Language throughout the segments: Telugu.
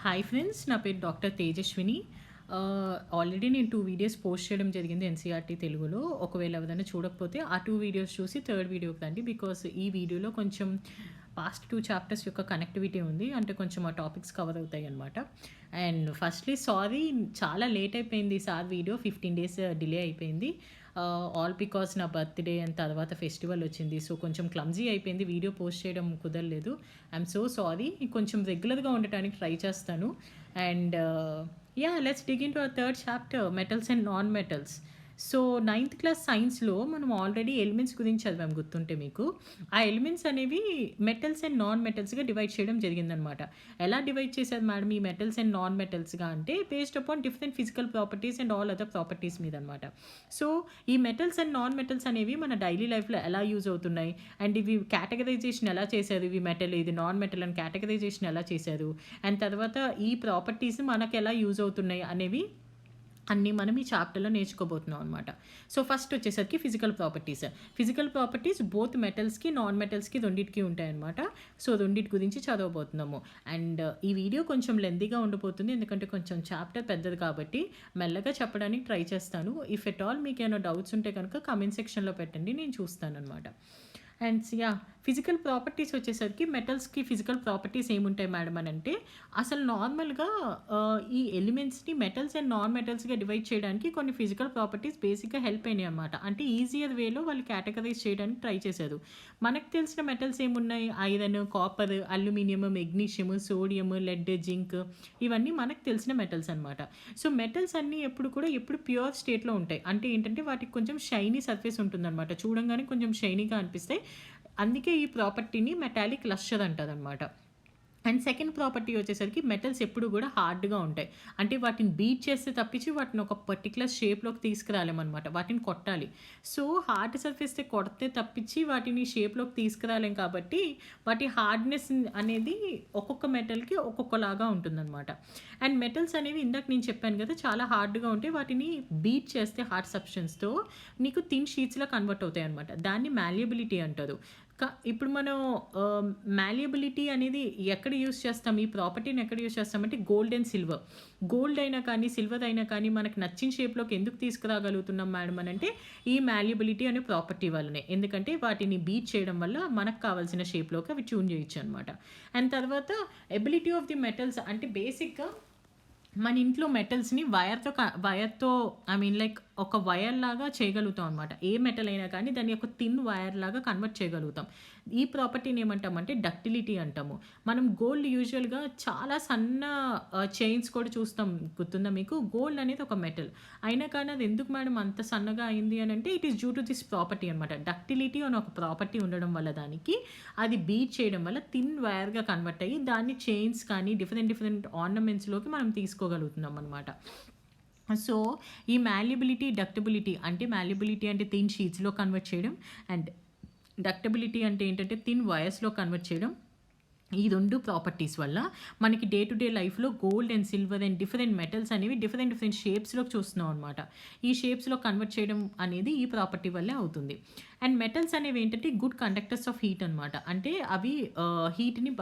హాయ్ ఫ్రెండ్స్, నా పేరు డాక్టర్ తేజస్విని. ఆల్రెడీ నేను 2 వీడియోస్ పోస్ట్ చేయడం జరిగింది ఎన్‌సీఈఆర్‌టీ తెలుగులో. ఒకవేళ ఎవరైనా చూడకపోతే ఆ 2 వీడియోస్ చూసి థర్డ్ వీడియోకి రండి. బికాజ్ ఈ వీడియోలో కొంచెం పాస్ట్ 2 చాప్టర్స్ యొక్క కనెక్టివిటీ ఉంది. అంటే కొంచెం ఆ టాపిక్స్ కవర్ అవుతాయన్నమాట. అండ్ ఫస్ట్‌లీ సారీ, చాలా లేట్ అయిపోయింది ఈసారి వీడియో. 15 డేస్ డిలే అయిపోయింది. ఆల్ బికాజ్ నా బర్త్‌డే అండ్ తర్వాత ఫెస్టివల్ వచ్చింది. సో, కొంచెం క్లమ్జీ అయిపోయింది. వీడియో పోస్ట్ చేయడం కుదరలేదు. I'm so sorry. కొంచెం రెగ్యులర్‌గా ఉండటానికి ట్రై చేస్తాను. And let's dig into our third chapter, metals and non metals. So, ninth class సైన్స్‌లో మనం ఆల్రెడీ ఎలిమెంట్స్ గురించి చదివాం గుర్తుంటే మీకు. ఆ ఎలిమెంట్స్ అనేవి మెటల్స్ అండ్ నాన్ మెటల్స్‌గా డివైడ్ చేయడం జరిగిందనమాట. ఎలా డివైడ్ చేశారు మేడం ఈ మెటల్స్ అండ్ నాన్ మెటల్స్‌గా అంటే based upon different physical properties and all other properties మీద అనమాట. సో, ఈ మెటల్స్ అండ్ నాన్ మెటల్స్ అనేవి మన డైలీ లైఫ్‌లో ఎలా యూజ్ అవుతున్నాయి అండ్ ఇవి కేటగరైజేషన్ ఎలా చేశారు, ఇవి మెటల్ ఇది నాన్ మెటల్ అని కేటగరైజేషన్ ఎలా చేశారు, అండ్ తర్వాత ఈ ప్రాపర్టీస్ మనకు ఎలా యూజ్ అవుతున్నాయి అనేవి అన్నీ మనం ఈ చాప్టర్లో నేర్చుకోబోతున్నాం అనమాట. సో, ఫస్ట్ వచ్చేసరికి physical properties. Physical properties both మెటల్స్కి నాన్ మెటల్స్కి రెండింటికి ఉంటాయన్నమాట. సో, రెండింటి గురించి చదవబోతున్నాము. అండ్ ఈ వీడియో కొంచెం లెంతీగా ఉండిపోతుంది, ఎందుకంటే కొంచెం చాప్టర్ పెద్దది కాబట్టి మెల్లగా చెప్పడానికి ట్రై చేస్తాను. ఇఫ్ ఎట్ ఆల్ మీకు ఏమైనా డౌట్స్ ఉంటే కనుక కామెంట్ సెక్షన్లో పెట్టండి, నేను చూస్తాను అనమాట. అండ్ ఫిజికల్ ప్రాపర్టీస్ వచ్చేసరికి మెటల్స్కి ఫిజికల్ ప్రాపర్టీస్ ఏముంటాయి మేడం అని అంటే, అసలు నార్మల్గా ఈ ఎలిమెంట్స్ని మెటల్స్ అండ్ నాన్ మెటల్స్గా డివైడ్ చేయడానికి కొన్ని ఫిజికల్ ప్రాపర్టీస్ బేసిక్గా హెల్ప్ అయినాయి అనమాట. అంటే ఈజియర్ వేలో వాళ్ళు కేటగరైజ్ చేయడానికి ట్రై చేశారు. మనకు తెలిసిన మెటల్స్ ఏమున్నాయి, iron, copper, aluminium, magnesium, sodium, lead, zinc, ఇవన్నీ మనకు తెలిసిన మెటల్స్ అనమాట. సో, మెటల్స్ అన్నీ ఎప్పుడు ప్యూర్ స్టేట్లో ఉంటాయి. అంటే ఏంటంటే వాటికి కొంచెం షైనీ సర్ఫేస్ ఉంటుందన్నమాట. చూడంగానే కొంచెం షైనీగా అనిపిస్తాయి. అందుకే ఈ ప్రాపర్టీని మెటాలిక్ లస్టర్ అంటారనమాట. అండ్ సెకండ్ ప్రాపర్టీ వచ్చేసరికి మెటల్స్ ఎప్పుడు కూడా హార్డ్గా ఉంటాయి. అంటే వాటిని బీట్ చేస్తే తప్పించి వాటిని ఒక పర్టికులర్ షేప్లోకి తీసుకురాలేమన్నమాట. వాటిని కొట్టాలి. సో, హార్డ్ సర్ఫేస్ కొడితే తప్పించి వాటిని షేప్లోకి తీసుకురాలేం కాబట్టి వాటి హార్డ్నెస్ అనేది ఒక్కొక్క మెటల్కి ఒక్కొక్కలాగా ఉంటుందన్నమాట. అండ్ మెటల్స్ అనేవి ఇందాక నేను చెప్పాను కదా, చాలా హార్డ్గా ఉంటాయి. వాటిని బీట్ చేస్తే హార్డ్ సబ్స్టెన్స్తో నీకు థిన్ షీట్స్లో కన్వర్ట్ అవుతాయి అనమాట. దాన్ని మాల్యబిలిటీ అంటారు. ఇప్పుడు మనం మాల్యబిలిటీ అనేది ఎక్కడ యూస్ చేస్తాం, ఈ ప్రాపర్టీని ఎక్కడ యూస్ చేస్తామంటే గోల్డ్ అండ్ సిల్వర్. గోల్డ్ అయినా కానీ సిల్వర్ అయినా కానీ మనకు నచ్చిన షేప్లోకి ఎందుకు తీసుకురాగలుగుతున్నాం మేడం అని అంటే ఈ మాల్యబిలిటీ అనే ప్రాపర్టీ వల్లనే. ఎందుకంటే వాటిని బీట్ చేయడం వల్ల మనకు కావాల్సిన షేప్లోకి అవి ట్యూన్ చేయొచ్చు అనమాట. అండ్ తర్వాత ఎబిలిటీ ఆఫ్ ది మెటల్స్ అంటే బేసిక్గా మన ఇంట్లో మెటల్స్ని వైర్తో ఐ మీన్ లైక్ ఒక వైర్ లాగా చేయగలుగుతాం అనమాట. ఏ మెటల్ అయినా కానీ దాన్ని ఒక థిన్ వైర్ లాగా కన్వర్ట్ చేయగలుగుతాం. ఈ ప్రాపర్టీని ఏమంటామంటే డక్టిలిటీ అంటాము. మనం గోల్డ్ యూజువల్గా చాలా సన్న చైన్స్ కూడా చూస్తాం, గుర్తుందా మీకు? గోల్డ్ అనేది ఒక మెటల్ అయినా కానీ అది ఎందుకు మేడం అంత సన్నగా అయింది అని అంటే it is due to this property అనమాట. డక్టిలిటీ అని ఒక ప్రాపర్టీ ఉండడం వల్ల దానికి అది బీట్ చేయడం వల్ల థిన్ వైర్గా కన్వర్ట్ అయ్యి దాన్ని చైన్స్ కానీ డిఫరెంట్ ఆర్నమెంట్స్లోకి మనం తీసుకోగలుగుతున్నాం అనమాట. సో, ఈ మాల్యబిలిటీ, డక్టబిలిటీ అంటే మాల్యబిలిటీ అంటే థిన్ షీట్స్లో కన్వర్ట్ చేయడం అండ్ డక్టబిలిటీ అంటే ఏంటంటే థిన్ వైర్స్లో కన్వర్ట్ చేయడం. ఈ 2 ప్రాపర్టీస్ వల్ల మనకి డే టు డే లైఫ్లో gold and silver and different metals అనేవి డిఫరెంట్ షేప్స్లోకి చూస్తున్నాం అనమాట. ఈ షేప్స్లో కన్వర్ట్ చేయడం అనేది ఈ ప్రాపర్టీ వల్లే అవుతుంది. అండ్ మెటల్స్ అనేవి ఏంటంటే గుడ్ కండక్టర్స్ ఆఫ్ హీట్ అనమాట. అంటే అవి హీట్ని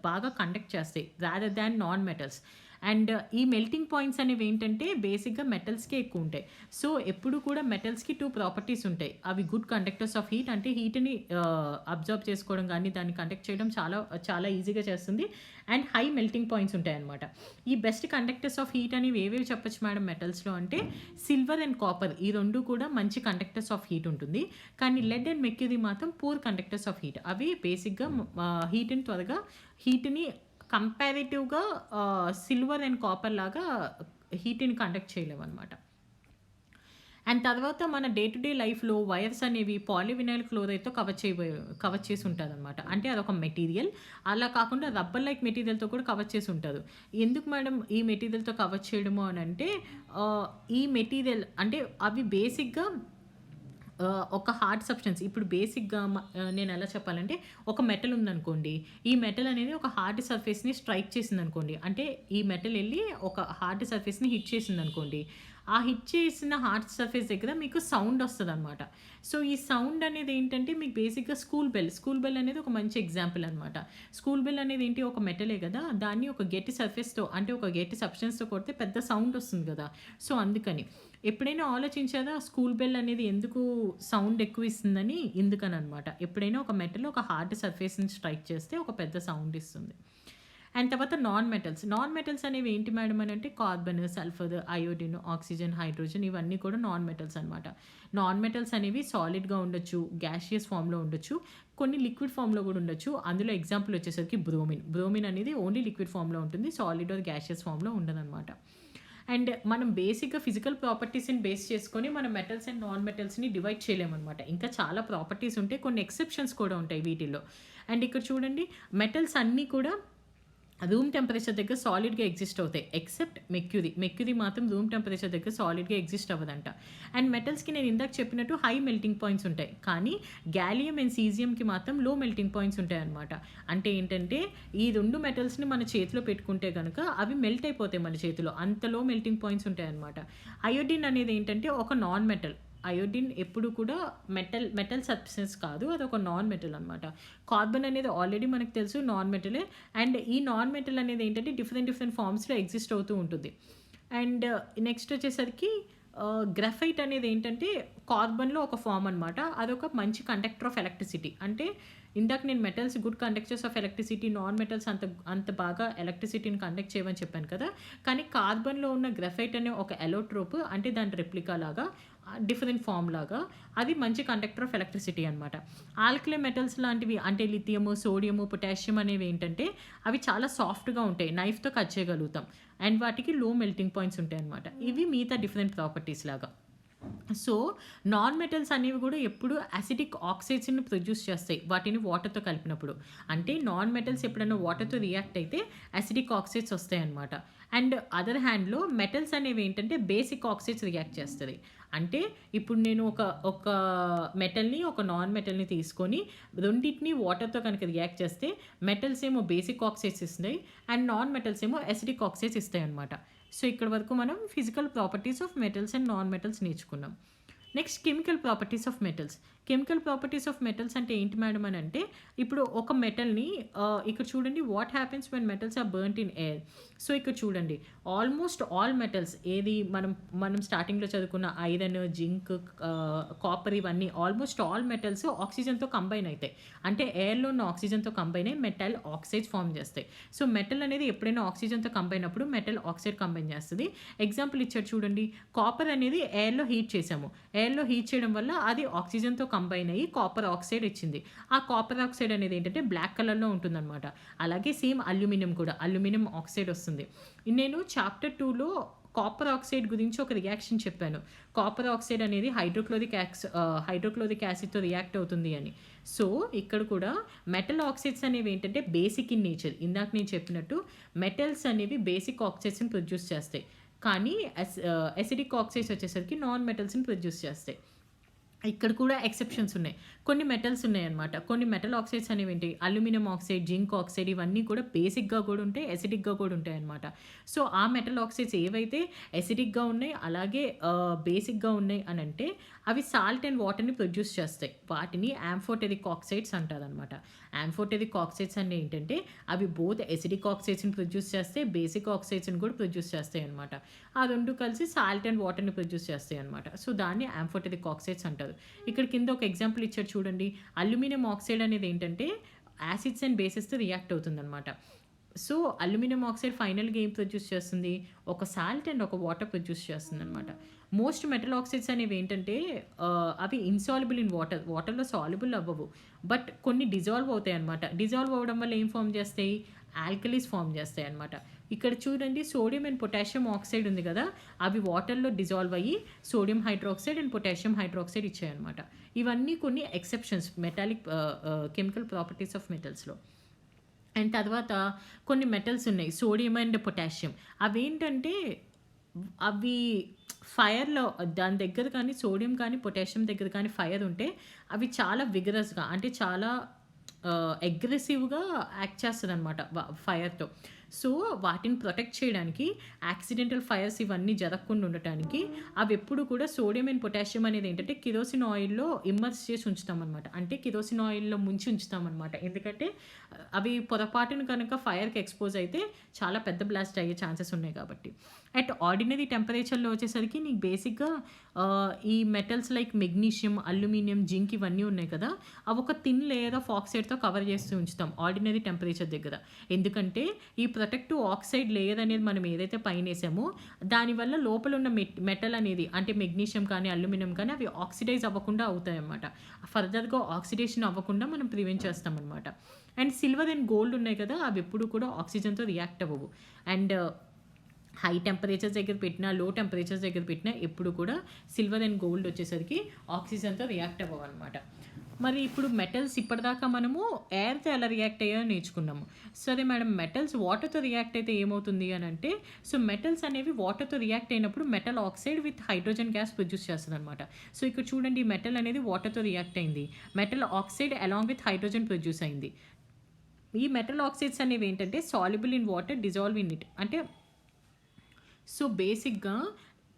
బాగా కండక్ట్ చేస్తాయి rather than non metals. And ఈ మెల్టింగ్ పాయింట్స్ అనేవి ఏంటంటే బేసిక్గా మెటల్స్కే ఎక్కువ ఉంటాయి. సో, ఎప్పుడు కూడా మెటల్స్కి 2 ప్రాపర్టీస్ ఉంటాయి. అవి గుడ్ కండక్టర్స్ ఆఫ్ హీట్ అంటే హీట్ని అబ్జర్వ్ చేసుకోవడం కానీ దాన్ని కండక్ట్ చేయడం చాలా చాలా ఈజీగా చేస్తుంది. అండ్ హై మెల్టింగ్ పాయింట్స్ ఉంటాయన్నమాట. ఈ బెస్ట్ కండక్టర్స్ ఆఫ్ హీట్ అనేవి ఏవేవి చెప్పొచ్చు మేడం మెటల్స్లో అంటే సిల్వర్ అండ్ కాపర్, ఈ 2 కూడా మంచి కండక్టర్స్ ఆఫ్ హీట్ ఉంటుంది. కానీ లెడ్ అండ్ మెర్క్యూరీ మాత్రం పూర్ కండక్టర్స్ ఆఫ్ హీట్. అవి బేసిక్గా హీట్ని కంపారిటివ్గా సిల్వర్ అండ్ కాపర్ లాగా హీట్ని కండక్ట్ చేయలేవు అనమాట. అండ్ తర్వాత మన డే టు డే లైఫ్లో వైర్స్ అనేవి పాలివినైల్ క్లోరైడ్తో కవర్ చేసి ఉంటుంది అనమాట. అంటే అదొక మెటీరియల్. అలా కాకుండా రబ్బర్ లైక్ మెటీరియల్తో కూడా కవర్ చేసి ఉంటారు. ఎందుకు మేడం ఈ మెటీరియల్తో కవర్ చేయడము అని అంటే ఈ మెటీరియల్ అంటే అవి బేసిక్గా ఒక హార్డ్ సబ్స్టెన్స్ ఇప్పుడు బేసిక్‌గా నేను ఎలా చెప్పాలంటే ఒక మెటల్ ఉందనుకోండి. ఈ మెటల్ అనేది ఒక హార్డ్ సర్ఫేస్‌ని స్ట్రైక్ చేసిందనుకోండి. అంటే ఈ మెటల్ ఎళ్లి ఒక హార్డ్ సర్ఫేస్‌ని హిట్ చేసిందనుకోండి. ఆ హిట్ చేసిన హార్డ్ సర్ఫేస్ దగ్గర మీకు సౌండ్ ఒస్తదనమాట. సో, ఈ సౌండ్ అనేది ఏంటంటే మీకు బేసిక్‌గా స్కూల్ బెల్ అనేది ఒక మంచి ఎగ్జాంపుల్ అనమాట. స్కూల్ బెల్ అనేది ఏంటి ఒక మెటలే గదా! దాన్ని ఒక గట్టి సర్ఫేస్‌తో అంటే ఒక గట్టి సబ్స్టెన్స్‌తో కొడితే పెద్ద సౌండ్ ఒస్తుంది గదా! సో, అందుకని. ఎప్పుడైనా ఆలోచించారా స్కూల్ బెల్ అనేది ఎందుకు సౌండ్ ఎక్కువ ఇస్తుందని? ఇందుకననమాట. ఎప్పుడైనా ఒక మెటల్ ఒక హార్డ్ సర్ఫేస్‌ని స్ట్రైక్ చేస్తే ఒక పెద్ద సౌండ్ ఇస్తుంది. అండ్ తర్వాత నాన్ మెటల్స్. నాన్ మెటల్స్ అనేవి ఏంటి మేడం అనంటే carbon, sulphur, iodine, oxygen, hydrogen ఇవన్నీ కూడా నాన్ మెటల్స్ అనమాట. నాన్ మెటల్స్ అనేవి సాలిడ్‌గా ఉండొచ్చు, గ్యాసియస్ ఫార్మ్‌లో ఉండొచ్చు, కొన్ని లిక్విడ్ ఫార్మ్‌లో గూడా ఉండొచ్చు. అందులో ఎగ్జాంపుల్ వచ్చేసరికి బ్రోమిన్. బ్రోమిన్ అనేది ఓన్లీ లిక్విడ్ ఫార్మ్‌లో ఉంటుంది. సాలిడ్ ఆర్ గ్యాసియస్ ఫార్మ్‌లో ఉండదనమాట. అండ్ మనం బేసిక్‌గా ఫిజికల్ ప్రాపర్టీస్‌ని బేస్ చేసుకొని మనం మెటల్స్ అండ్ నాన్ మెటల్స్‌ని డివైడ్ చేయలేమనమాట. ఇంకా చాలా ప్రాపర్టీస్ ఉంటాయి. కొన్ని ఎక్సెప్షన్స్ కూడా ఉంటాయి వీటిల్లో. అండ్ ఇక్కడ చూడండి మెటల్స్ అన్నీ కూడా రూమ్ టెంపరేచర్ దగ్గర సాలిడ్‌గా ఎగ్జిస్ట్ అవుతాయి. Except mercury. మెర్క్యూరీ మాత్రం రూమ్ టెంపరేచర్ దగ్గర సాలిడ్‌గా ఎగ్జిస్ట్ అవ్వదంట. అండ్ మెటల్స్‌కి నేను ఇందాక చెప్పినట్టు హై మెల్టింగ్ పాయింట్స్ ఉంటాయి. కానీ గాలియం అండ్ సీజియంకి మాత్రం లో మెల్టింగ్ పాయింట్స్ ఉంటాయన్నమాట. అంటే ఏంటంటే ఈ 2 మెటల్స్‌ని మన చేతిలో పెట్టుకుంటే గనక అవి మెల్ట్ అయిపోతాయి మన చేతిలో. అంత లో మెల్టింగ్ పాయింట్స్ ఉంటాయన్నమాట. అయోడిన్ అనేది ఏంటంటే ఒక నాన్ మెటల్. అయోడిన్ ఎప్పుడు కూడా మెటల్ సబ్స్టెన్స్ కాదు. అదొక నాన్ మెటల్ అనమాట. కార్బన్ అనేది ఆల్రెడీ మనకు తెలుసు నాన్ మెటలే. అండ్ ఈ నాన్ మెటల్ అనేది ఏంటంటే డిఫరెంట్ ఫార్మ్స్‌లో ఎగ్జిస్ట్ అవుతూ ఉంటుంది. అండ్ నెక్స్ట్ వచ్చేసరికి గ్రాఫైట్ అనేది ఏంటంటే కార్బన్‌లో ఒక ఫార్మ్ అనమాట. అదొక మంచి కండక్టర్ ఆఫ్ ఎలక్ట్రిసిటీ. అంటే ఇందాక నేను metals good conductors of electricity, non metals అంత బాగా ఎలక్ట్రిసిటీని కండక్ట్ చేయవని చెప్పాను కదా! కానీ కార్బన్‌లో ఉన్న గ్రాఫైట్ అనే ఒక అలోట్రోప్ అంటే దాని రెప్లికా లాగా డిఫరెంట్ ఫార్మ్ లాగా అది మంచి కండక్టర్ ఆఫ్ ఎలక్ట్రిసిటీ అనమాట. ఆల్కలీ మెటల్స్ లాంటివి అంటే లిథియము, సోడియము, పొటాషియం అనేవి ఏంటంటే అవి చాలా సాఫ్ట్‌గా ఉంటాయి. నైఫ్‌తో కట్ చేయగలుగుతాం. అండ్ వాటికి లో మెల్టింగ్ పాయింట్స్ ఉంటాయన్నమాట. ఇవి మిగతా డిఫరెంట్ ప్రాపర్టీస్ లాగా. సో, నాన్ మెటల్స్ అనేవి గూడా ఎప్పుడు అసిడిక్ ఆక్సైడ్స్‌ని ప్రొడ్యూస్ చేస్తాయి. వాటిని వాటర్‌తో కలిపినప్పుడు. అంటే నాన్ మెటల్స్ ఎప్పుడైనా వాటర్‌తో రియాక్ట్ అయితే అసిడిక్ ఆక్సైడ్స్ వస్తాయన్నమాట. అండ్ అదర్ హ్యాండ్‌లో మెటల్స్ అనేవి ఏంటంటే బేసిక్ ఆక్సైడ్స్ రియాక్ట్ చేస్తది. అంటే ఇప్పుడు నేను ఒక మెటల్‌ని, ఒక నాన్ మెటల్‌ని తీసుకొని రెండిటిని వాటర్‌తో కనుక రియాక్ట్ చేస్తే మెటల్స్ ఏమో బేసిక్ ఆక్సైడ్స్ ఇస్తున్నాయి. అండ్ నాన్ మెటల్స్ ఏమో అసిడిక్ ఆక్సైడ్స్ ఇస్తాయన్నమాట. సో, ఇక్కడి వరకు మనం physical properties of metals and non metals నేర్చుకున్నాం. Next chemical properties of metals. Chemical properties of metals అంటే ఏంటి మేడం అని అంటే ఇప్పుడు ఒక మెటల్‌ని ఇక్కడ చూడండి what happens when metals are burnt in air. So, ఇక్కడ చూడండి ఆల్మోస్ట్ ఆల్ మెటల్స్ ఏది మనం స్టార్టింగ్‌లో చదువుకున్న ఐరన్, జింక్, కాపర్ ఇవన్నీ ఆల్మోస్ట్ ఆల్ మెటల్స్ ఆక్సిజన్‌తో కంబైన్ అయితాయి. అంటే ఎయిర్‌లో ఉన్న ఆక్సిజన్‌తో కంబైన్ అయ్యి మెటల్ ఆక్సైడ్స్ ఫార్మ్ చేస్తాయి. సో, మెటల్ అనేది ఎప్పుడైనా ఆక్సిజన్‌తో కంబైన్ అయినప్పుడు మెటల్ ఆక్సైడ్ కంబైన్ చేస్తది. ఎగ్జాంపుల్ ఇచ్చాడు చూడండి. కాపర్ అనేది ఎయిర్‌లో హీట్ చేసాము. ఎయిర్‌లో హీట్ చేయడం వల్ల అది ఆక్సిజన్‌తో కంబైన్ అయ్యి కాపర్ ఆక్సైడ్ ఇచ్చింది. ఆ కాపర్ ఆక్సైడ్ అనేది ఏంటంటే బ్లాక్ కలర్‌లో ఉంటుందనమాట. అలాగే సేమ్ అల్యూమినియం కూడా. అల్యూమినియం ఆక్సైడ్ వస్తుంది. నేను చాప్టర్ 2లో కాపర్ ఆక్సైడ్ గురించి ఒక రియాక్షన్ చెప్పాను. కాపర్ ఆక్సైడ్ అనేది హైడ్రోక్లోరిక్ యాసిడ్‌తో రియాక్ట్ అవుతుంది అని. సో, ఇక్కడ కూడా మెటల్ ఆక్సైడ్స్ అనేవి ఏంటంటే బేసిక్ ఇన్ నేచర్. ఇందాక నేను చెప్పినట్టు మెటల్స్ అనేవి బేసిక్ ఆక్సైడ్స్‌ని ప్రొడ్యూస్ చేస్తాయి. కానీ అసిడిక్ ఆక్సైడ్స్ వచ్చేసరికి నాన్ మెటల్స్‌ని ప్రొడ్యూస్ చేస్తాయి. ఇక్కడ కూడా ఎక్సెప్షన్స్ ఉన్నాయి. కొన్ని మెటల్స్ ఉన్నాయన్నమాట. కొన్ని మెటల్ ఆక్సైడ్స్ అనేవేంటి అల్యూమినియం ఆక్సైడ్, జింక్ ఆక్సైడ్ ఇవన్నీ కూడా బేసిక్‌గా కూడా ఉంటాయి. అసిడిక్‌గా కూడా ఉంటాయన్నమాట. సో, ఆ మెటల్ ఆక్సైడ్స్ ఏవైతే అసిడిక్‌గా ఉన్నాయి అలాగే బేసిక్‌గా ఉన్నాయి అనంటే అవి సాల్ట్ అండ్ వాటర్‌ని ప్రొడ్యూస్ చేస్తాయి. వాటిని యాంఫోటెరిక్ ఆక్సైడ్స్ అంటారనమాట. యాంఫోటెరిక్ ఆక్సైడ్స్ అంటే ఏంటంటే అవి బోత్ అసిడిక్ ఆక్సైడ్స్‌ని ప్రొడ్యూస్ చేస్తాయి. బేసిక్ ఆక్సైడ్స్‌ని కూడా ప్రొడ్యూస్ చేస్తాయన్నమాట. ఆ 2 కలిసి సాల్ట్ అండ్ వాటర్‌ని ప్రొడ్యూస్ చేస్తాయన్నమాట. సో, దాన్ని యాంఫోటెరిక్ ఆక్సైడ్స్ అంటారు. ఇక్కడ కింద ఒక ఎగ్జాంపుల్ ఇచ్చాడు చూడండి. అల్యూమినియం ఆక్సైడ్ అనేది ఏంటంటే యాసిడ్స్ అండ్ బేసెస్‌తో రియాక్ట్ అవుతుందనమాట. సో, అల్యూమినియం ఆక్సైడ్ ఫైనల్‌గా ఏం ప్రొడ్యూస్ చేస్తుంది? ఒక సాల్ట్ అండ్ ఒక వాటర్ ప్రొడ్యూస్ చేస్తుందనమాట. మోస్ట్ మెటల్ ఆక్సైడ్స్ అనేవి ఏంటంటే అవి ఇన్సాల్యుబుల్ ఇన్ వాటర్. వాటర్‌లో సాల్యుబుల్ అవ్వవు. బట్ కొన్ని డిజాల్వ్ అవుతాయన్నమాట. డిజాల్వ్ అవ్వడం వల్ల ఏం ఫార్మ్ చేస్తాయి? ఆల్కలీస్ ఫార్మ్ చేస్తాయన్నమాట. ఇక్కడ చూడండి సోడియం అండ్ పొటాషియం ఆక్సైడ్ ఉంది కదా! అవి వాటర్‌లో డిజాల్వ్ అయ్యి sodium hydroxide and potassium hydroxide ఇచ్చాయన్నమాట. ఇవన్నీ కొన్ని ఎక్సెప్షన్స్ కెమికల్ ప్రాపర్టీస్ ఆఫ్ మెటల్స్‌లో. అండ్ తర్వాత కొన్ని మెటల్స్ ఉన్నాయి. Sodium and potassium. అవేంటంటే అవి ఫైర్‌లో దాని దగ్గర కానీ, సోడియం కానీ, పొటాషియం దగ్గర కానీ ఫైర్ ఉంటే అవి చాలా విగరస్‌గా అంటే చాలా అగ్రెసివ్‌గా యాక్ట్ చేస్తదనమాట ఫైర్‌తో. సో, వాటిని ప్రొటెక్ట్ చేయడానికి యాక్సిడెంటల్ ఫైర్స్ ఇవన్నీ జరగకుండా ఉండటానికి అవెప్పుడు కూడా సోడియం అండ్ పొటాషియం అనేది ఏంటంటే కిరోసిన్ ఆయిల్‌లో ఇమ్మర్స్ చేసి ఉంచుతామనమాట. అంటే కిరోసిన్ ఆయిల్‌లో ముంచి ఉంచుతామనమాట. ఎందుకంటే అవి పొరపాటున కనుక ఫైర్‌కి ఎక్స్‌పోజ్ అయితే చాలా పెద్ద బ్లాస్ట్ అయ్యే ఛాన్సెస్ ఉన్నాయి కాబట్టి. అట్ ఆర్డినరీ టెంపరేచర్‌లో వచ్చేసరికి నీకు బేసిక్‌గా ఈ metals like magnesium, aluminium, zinc ఇవన్నీ ఉన్నాయి కదా! అవి ఒక థిన్ లేయర్ ఆఫ్ ఆక్సైడ్‌తో కవర్ చేస్తూ ఉంచుతాం ఆర్డినరీ టెంపరేచర్ దగ్గర. ఎందుకంటే ఈ ప్రొటెక్టివ్ ఆక్సైడ్ లేయర్ అనేది మనం ఏదైతే పైనేసామో దానివల్ల లోపల ఉన్న మెటల్ అనేది అంటే మెగ్నీషియం కానీ, అల్యూమినియం కానీ అవి ఆక్సిడైజ్ అవ్వకుండా అవుతాయన్నమాట. ఫర్దర్‌గా ఆక్సిడేషన్ అవ్వకుండా మనం ప్రివెంట్ చేస్తామన్నమాట. అండ్ సిల్వర్ అండ్ గోల్డ్ ఉన్నాయి కదా! అవి ఎప్పుడు కూడా ఆక్సిజన్‌తో రియాక్ట్ అవ్వవు. అండ్ హై టెంపరేచర్స్ దగ్గర పెట్టినా, లో టెంపరేచర్స్ దగ్గర పెట్టినా ఎప్పుడు కూడా సిల్వర్ అండ్ గోల్డ్ వచ్చేసరికి ఆక్సిజన్‌తో రియాక్ట్ అవ్వవన్నమాట. మరి ఇప్పుడు మెటల్స్ ఇప్పటిదాకా మనము ఎయిర్‌తో ఎలా రియాక్ట్ అయ్యాయో నేర్చుకున్నాము. సరే మేడం మెటల్స్ వాటర్‌తో రియాక్ట్ అయితే ఏమవుతుంది అనంటే, సో మెటల్స్ అనేవి వాటర్‌తో రియాక్ట్ అయినప్పుడు metal oxide with hydrogen gas produce చేస్తదనమాట. సో ఇక్కడ చూడండి మెటల్ అనేది వాటర్‌తో రియాక్ట్ అయింది. Metal oxide along with hydrogen produce అయింది. ఈ మెటల్ ఆక్సైడ్స్ అనేవి ఏంటంటే soluble in water, dissolve in it. అంటే సో బేసిక్‌గా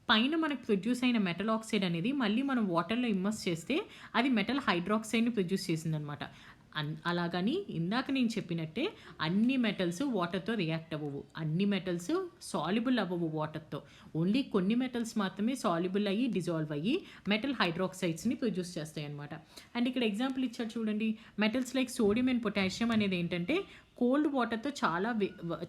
పైన మనకు ప్రొడ్యూస్ అయిన మెటల్ ఆక్సైడ్ అనేది మళ్ళీ మనం వాటర్‌లో ఇమ్మర్స్ చేస్తే అది మెటల్ హైడ్రాక్సైడ్‌ని ప్రొడ్యూస్ చేసిందనమాట. అలాగని ఇందాక నేను చెప్పినట్టే అన్ని మెటల్స్ వాటర్‌తో రియాక్ట్ అవ్వవు. అన్ని మెటల్స్ సాల్యుబుల్ అవ్వవు వాటర్‌తో. ఓన్లీ కొన్ని మెటల్స్ మాత్రమే సాల్యుబుల్ అయ్యి, డిజాల్వ్ అయ్యి మెటల్ హైడ్రాక్సైడ్స్‌ని ప్రొడ్యూస్ చేస్తాయన్నమాట. అండ్ ఇక్కడ ఎగ్జాంపుల్ ఇచ్చారు చూడండి. Metals like sodium and potassium అనేది ఏంటంటే కోల్డ్ వాటర్‌తో